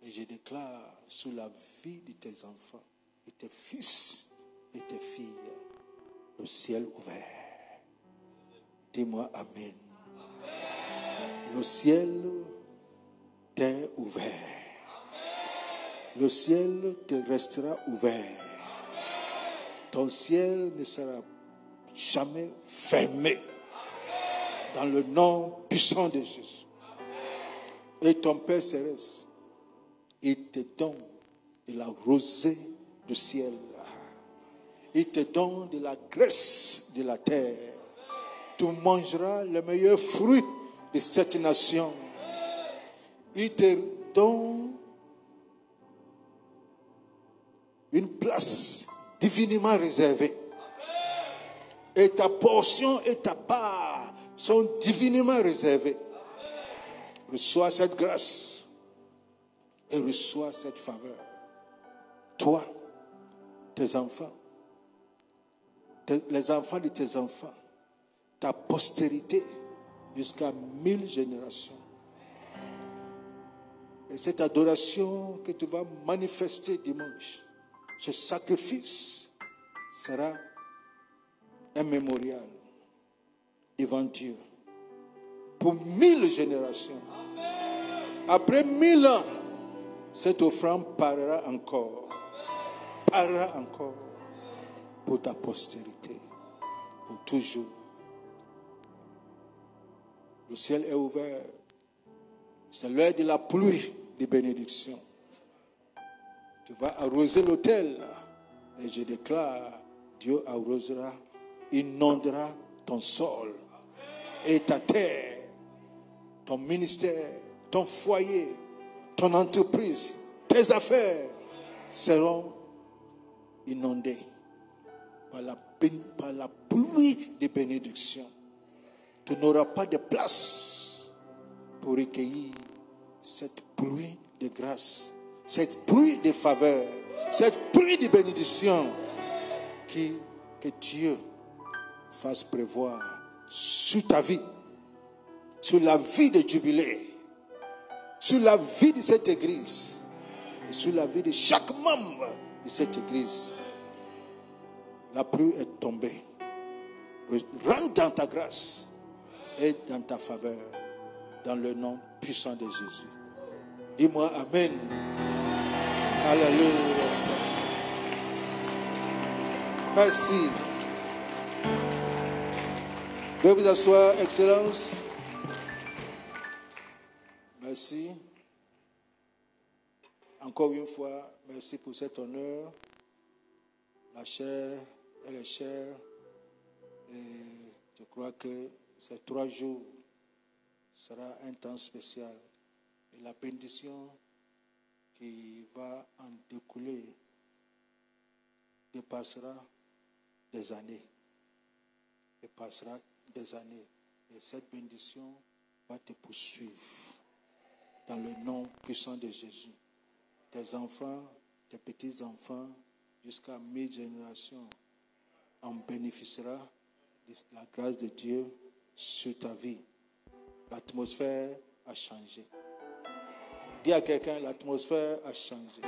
Et je déclare sur la vie de tes enfants et tes fils et tes filles le ciel ouvert. Dis-moi Amen. Le ciel t'est ouvert. Le ciel te restera ouvert. Ton ciel ne sera jamais fermé. Dans le nom puissant de Jésus. Et ton Père céleste, il te donne de la rosée du ciel. Il te donne de la graisse de la terre. Tu mangeras les meilleurs fruits de cette nation. Il te donne une place divinement réservée. Et ta portion et ta part sont divinement réservées. Reçois cette grâce et reçois cette faveur. Toi, tes enfants, les enfants de tes enfants, ta postérité jusqu'à 1000 générations. Et cette adoration que tu vas manifester dimanche, ce sacrifice sera un mémorial devant Dieu pour 1000 générations. Après 1000 ans, cette offrande parlera encore pour ta postérité, pour toujours. Le ciel est ouvert. C'est l'heure de la pluie de bénédiction. Tu vas arroser l'autel et je déclare, Dieu arrosera, inondera ton sol et ta terre, ton ministère, ton foyer, ton entreprise, tes affaires seront inondées par la pluie de bénédiction. Tu n'auras pas de place pour recueillir cette pluie de grâce, cette pluie de faveur, cette pluie de bénédiction que Dieu fasse prévoir sur ta vie, sur la vie de Jubilé, sur la vie de cette église et sur la vie de chaque membre de cette église. La pluie est tombée. Rentre dans ta grâce et dans ta faveur, dans le nom puissant de Jésus. Dis-moi Amen. Alléluia. Merci. Veuillez vous asseoir, Excellence. Merci. Encore une fois, merci pour cet honneur. La chair, elle est chère. Et je crois que ces 3 jours sera un temps spécial. Et la bénédiction qui va en découler dépassera des années. Dépassera des années. Et cette bénédiction va te poursuivre dans le nom puissant de Jésus. Tes enfants, tes petits-enfants, jusqu'à 1000 générations, en bénéficiera de la grâce de Dieu sur ta vie. L'atmosphère a changé. Dis à quelqu'un, l'atmosphère a changé.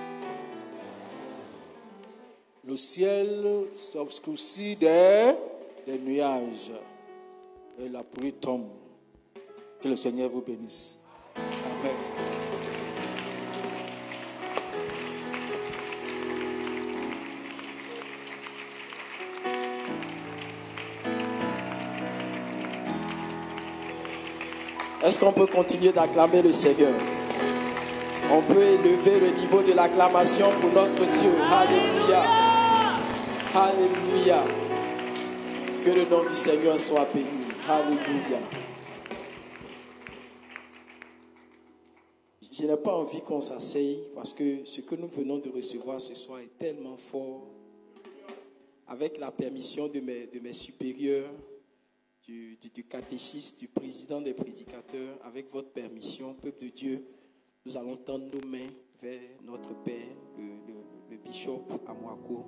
Le ciel s'obscurcit des nuages et la pluie tombe. Que le Seigneur vous bénisse. Amen. Est-ce qu'on peut continuer d'acclamer le Seigneur? On peut élever le niveau de l'acclamation pour notre Dieu. Alléluia. Alléluia. Que le nom du Seigneur soit béni. Alléluia. Je n'ai pas envie qu'on s'asseye parce que ce que nous venons de recevoir ce soir est tellement fort. Avec la permission de mes supérieurs, du catéchiste, du président des prédicateurs, avec votre permission, peuple de Dieu, nous allons tendre nos mains vers notre Père, le bishop Amwako,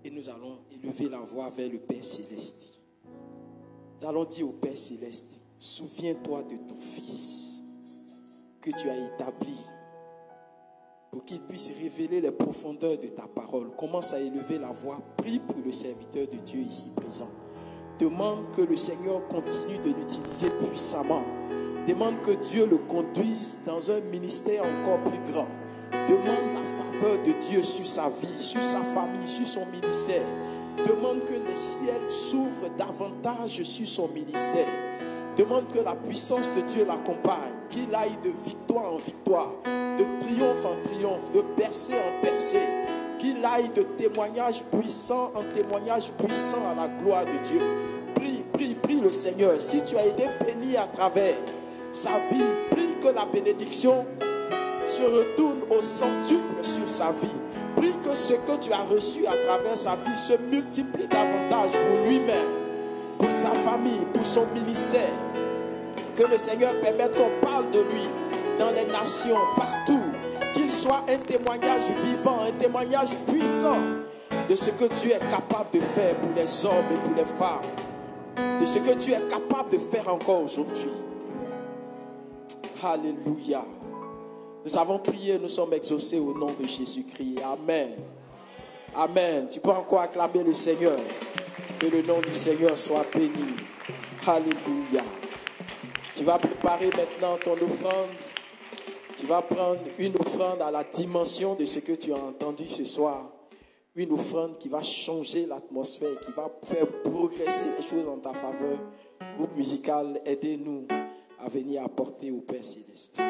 et nous allons élever la voix vers le Père Céleste. Nous allons dire au Père Céleste, souviens-toi de ton Fils que tu as établi pour qu'il puisse révéler les profondeurs de ta parole. Commence à élever la voix, prie pour le serviteur de Dieu ici présent. Demande que le Seigneur continue de l'utiliser puissamment. Demande que Dieu le conduise dans un ministère encore plus grand. Demande la faveur de Dieu sur sa vie, sur sa famille, sur son ministère. Demande que les ciels s'ouvrent davantage sur son ministère. Demande que la puissance de Dieu l'accompagne, qu'il aille de victoire en victoire, de triomphe en triomphe, de percée en percée, qu'il aille de témoignage puissant en témoignage puissant à la gloire de Dieu. Prie le Seigneur. Si tu as été béni à travers sa vie, prie que la bénédiction se retourne au centuple sur sa vie. Prie que ce que tu as reçu à travers sa vie se multiplie davantage pour lui-même, pour sa famille, pour son ministère. Que le Seigneur permette qu'on parle de lui dans les nations, partout. Qu'il soit un témoignage vivant, un témoignage puissant de ce que Dieu est capable de faire pour les hommes et pour les femmes. De ce que Dieu est capable de faire encore aujourd'hui. Alléluia. Nous avons prié, nous sommes exaucés au nom de Jésus-Christ. Amen. Amen. Tu peux encore acclamer le Seigneur. Que le nom du Seigneur soit béni. Alléluia. Tu vas préparer maintenant ton offrande. Tu vas prendre une offrande à la dimension de ce que tu as entendu ce soir. Une offrande qui va changer l'atmosphère, qui va faire progresser les choses en ta faveur. Groupe musical, aidez-nous à venir apporter au Père Céleste.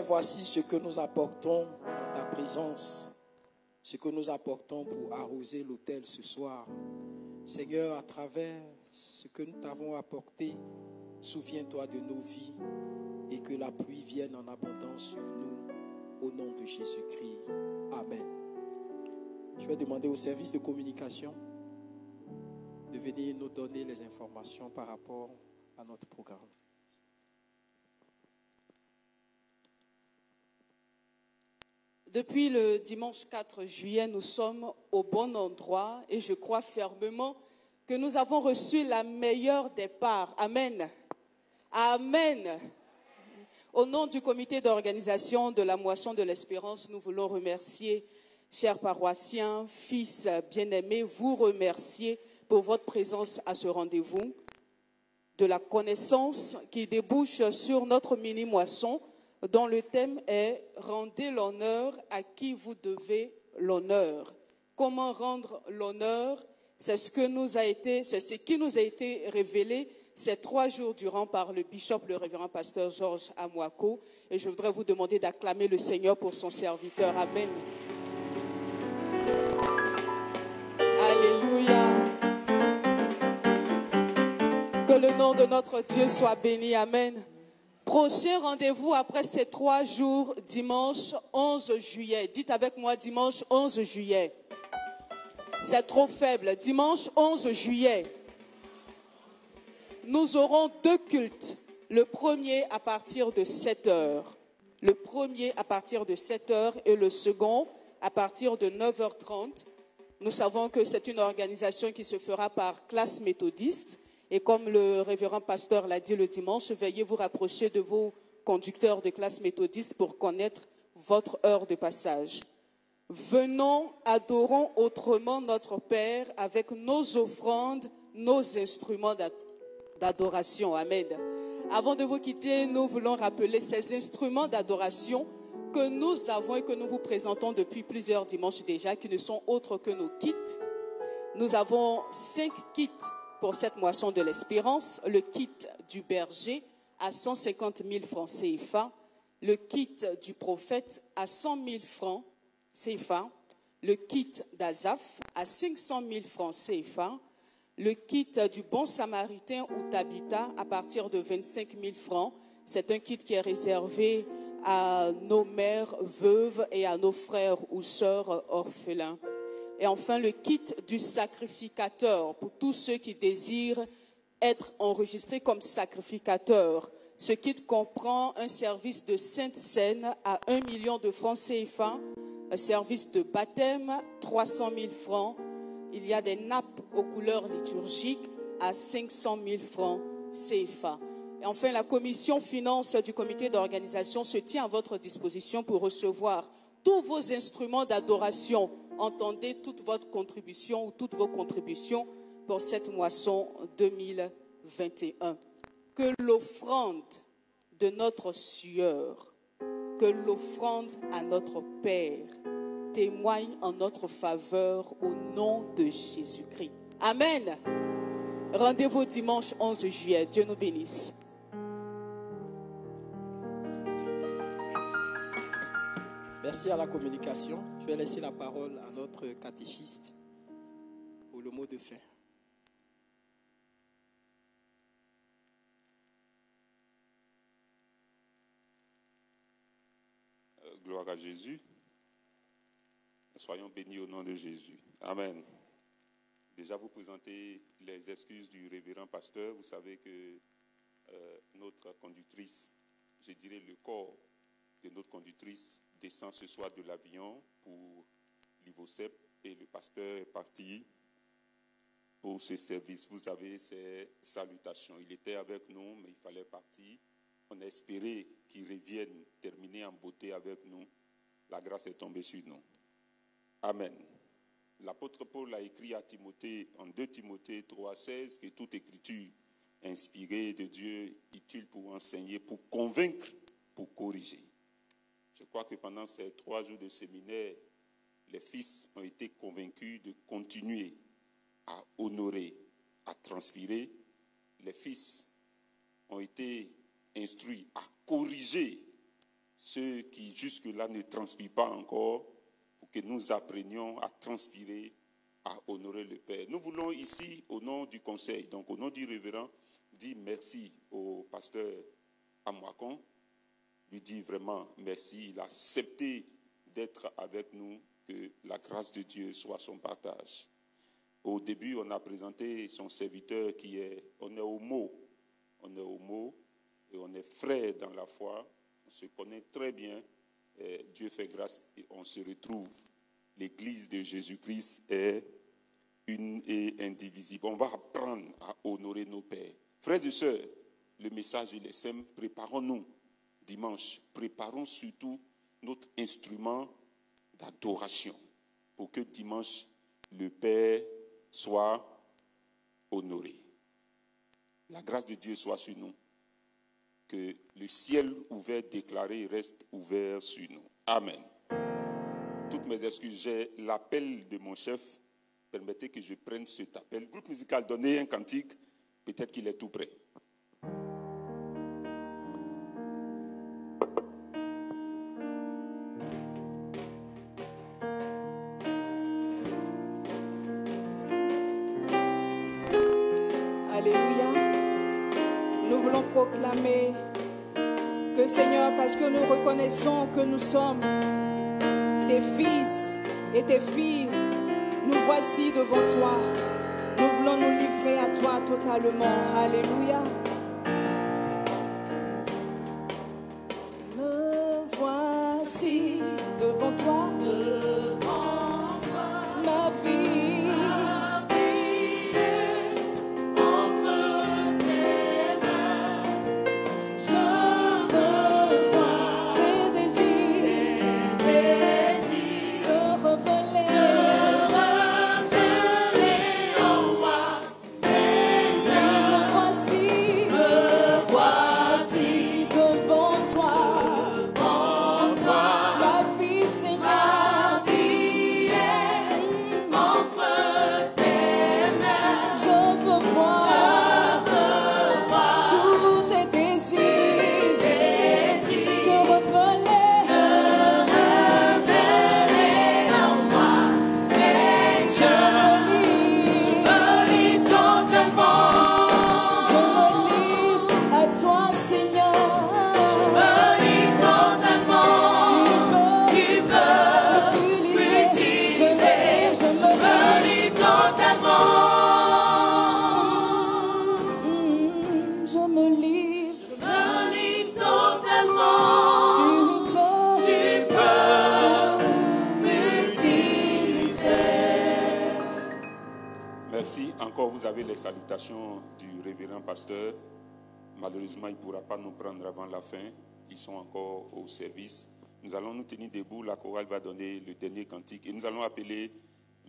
Voici ce que nous apportons dans ta présence, ce que nous apportons pour arroser l'autel ce soir. Seigneur, à travers ce que nous t'avons apporté, souviens-toi de nos vies et que la pluie vienne en abondance sur nous, au nom de Jésus-Christ. Amen. Je vais demander au service de communication de venir nous donner les informations par rapport à notre programme. Depuis le dimanche 4 juillet, nous sommes au bon endroit et je crois fermement que nous avons reçu la meilleure des parts. Amen. Amen. Au nom du comité d'organisation de la Moisson de l'Espérance, nous voulons remercier, chers paroissiens, fils bien-aimés, vous remercier pour votre présence à ce rendez-vous, de la connaissance qui débouche sur notre mini-moisson, dont le thème est « Rendez l'honneur à qui vous devez l'honneur ». Comment rendre l'honneur? C'est ce qui nous a été révélé ces 3 jours durant par le bishop, le révérend pasteur Georges Amwako. Et je voudrais vous demander d'acclamer le Seigneur pour son serviteur. Amen. Alléluia. Que le nom de notre Dieu soit béni. Amen. Prochain rendez-vous après ces 3 jours, dimanche 11 juillet. Dites avec moi, dimanche 11 juillet. C'est trop faible. Dimanche 11 juillet. Nous aurons 2 cultes. Le premier à partir de 7 heures. Le premier à partir de 7 heures et le second à partir de 9h30. Nous savons que c'est une organisation qui se fera par classe méthodiste. Et comme le révérend pasteur l'a dit le dimanche, veuillez vous rapprocher de vos conducteurs de classe méthodiste pour connaître votre heure de passage. Venons, adorons autrement notre Père avec nos offrandes, nos instruments d'adoration. Amen. Avant de vous quitter, nous voulons rappeler ces instruments d'adoration que nous avons et que nous vous présentons depuis plusieurs dimanches déjà, qui ne sont autres que nos kits. Nous avons 5 kits pour cette moisson de l'espérance. Le kit du berger à 150 000 francs CFA. Le kit du prophète à 100 000 francs CFA. Le kit d'Azaph à 500 000 francs CFA. Le kit du bon samaritain ou Tabitha à partir de 25 000 francs. C'est un kit qui est réservé à nos mères veuves et à nos frères ou sœurs orphelins. Et enfin, le kit du sacrificateur pour tous ceux qui désirent être enregistrés comme sacrificateurs. Ce kit comprend un service de Sainte Seine à 1 million de francs CFA, un service de baptême, 300 000 francs. Il y a des nappes aux couleurs liturgiques à 500 000 francs CFA. Et enfin, la commission finance du comité d'organisation se tient à votre disposition pour recevoir tous vos instruments d'adoration. Entendez toute votre contribution ou toutes vos contributions pour cette moisson 2021. Que l'offrande de notre sueur, que l'offrande à notre Père témoigne en notre faveur au nom de Jésus-Christ. Amen. Rendez-vous dimanche 11 juillet. Dieu nous bénisse. Merci à la communication. Je vais laisser la parole à notre catéchiste pour le mot de fin. Gloire à Jésus. Soyons bénis au nom de Jésus. Amen. Déjà vous présenter les excuses du révérend pasteur. Vous savez que notre conductrice, je dirais le corps de notre conductrice, descend ce soir de l'avion pour l'Ivocep et le pasteur est parti pour ce service. Vous avez ces salutations. Il était avec nous, mais il fallait partir. On a espéré qu'il revienne terminer en beauté avec nous. La grâce est tombée sur nous. Amen. L'apôtre Paul a écrit à Timothée, en 2 Timothée 3,16, que toute écriture inspirée de Dieu, utile pour enseigner, pour convaincre, pour corriger. Je crois que pendant ces 3 jours de séminaire, les fils ont été convaincus de continuer à honorer, à transpirer. Les fils ont été instruits à corriger ceux qui jusque-là ne transpirent pas encore, pour que nous apprenions à transpirer, à honorer le Père. Nous voulons ici, au nom du conseil, donc au nom du révérend, dire merci au pasteur Amwakon, lui dire vraiment merci. Il a accepté d'être avec nous, que la grâce de Dieu soit son partage. Au début, on a présenté son serviteur qui est, on est homo et on est frères dans la foi, on se connaît très bien, et Dieu fait grâce et on se retrouve. L'Église de Jésus-Christ est une et indivisible. On va apprendre à honorer nos pères. Frères et sœurs, le message il est simple, préparons-nous dimanche, préparons surtout notre instrument d'adoration pour que dimanche, le Père soit honoré. La grâce de Dieu soit sur nous. Que le ciel ouvert déclaré reste ouvert sur nous. Amen. Toutes mes excuses, j'ai l'appel de mon chef. Permettez que je prenne cet appel. Groupe musical, donnez un cantique. Peut-être qu'il est tout prêt. Alléluia. Nous voulons proclamer que Seigneur, parce que nous reconnaissons que nous sommes tes fils et tes filles, nous voici devant toi. Nous voulons nous livrer à toi totalement. Alléluia. Me voici devant toi. Devant toi. Ma vie. Ma vie est entre tes mains. Je veux voir tes désirs se révéler. Encore, vous avez les salutations du révérend pasteur. Malheureusement, il ne pourra pas nous prendre avant la fin. Ils sont encore au service. Nous allons nous tenir debout. La chorale va donner le dernier cantique. Et nous allons appeler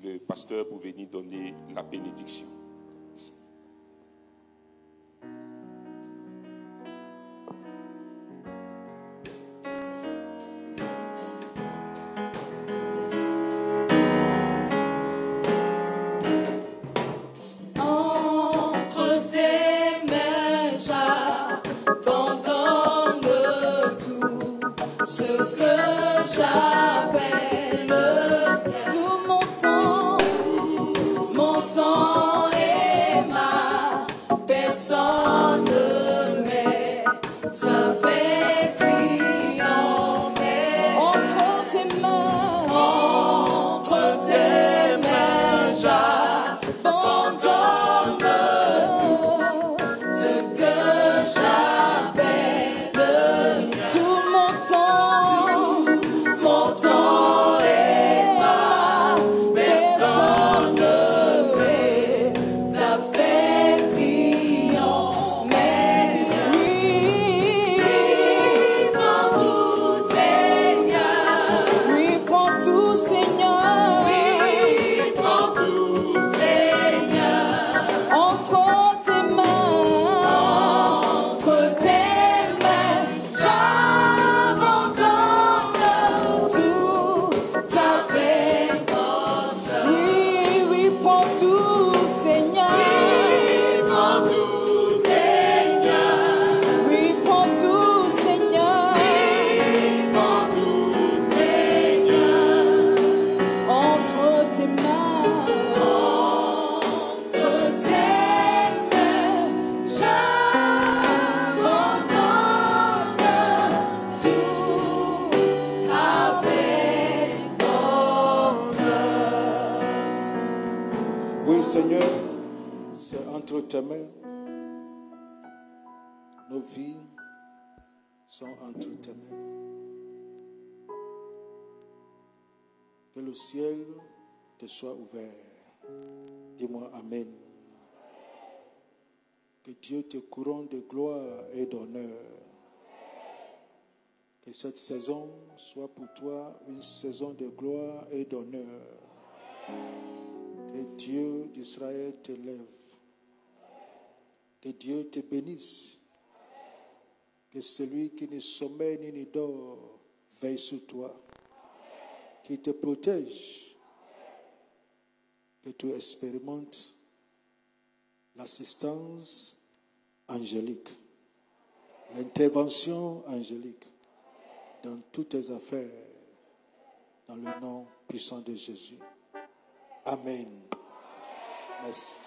le pasteur pour venir donner la bénédiction. Merci. Ce que j'appelle tout mon temps et ma personne, mes affections, mais entre tes mains, j'abandonne ce que j'appelle tout mon temps et ma personne, mes affections, mais oui, prends tout Seigneur, oui, prends tout Seigneur, oui, prends tout Seigneur, entre tes mains, j'abandonne tout avec oui, oui, prends tout Seigneur, oui, prends tout Seigneur, entre tes mains, j'abandonne tout avec Oui, Seigneur, c'est entre tes mains. Nos vies sont entre tes mains. Que le ciel te soit ouvert. Dis-moi Amen. Que Dieu te couronne de gloire et d'honneur. Que cette saison soit pour toi une saison de gloire et d'honneur. Que Dieu d'Israël te lève. Que Dieu te bénisse. Que celui qui ne sommeille ni ne dort veille sur toi. Qu'il te protège. Que tu expérimentes l'assistance angélique, l'intervention angélique dans toutes tes affaires, dans le nom puissant de Jésus. Amen. Merci.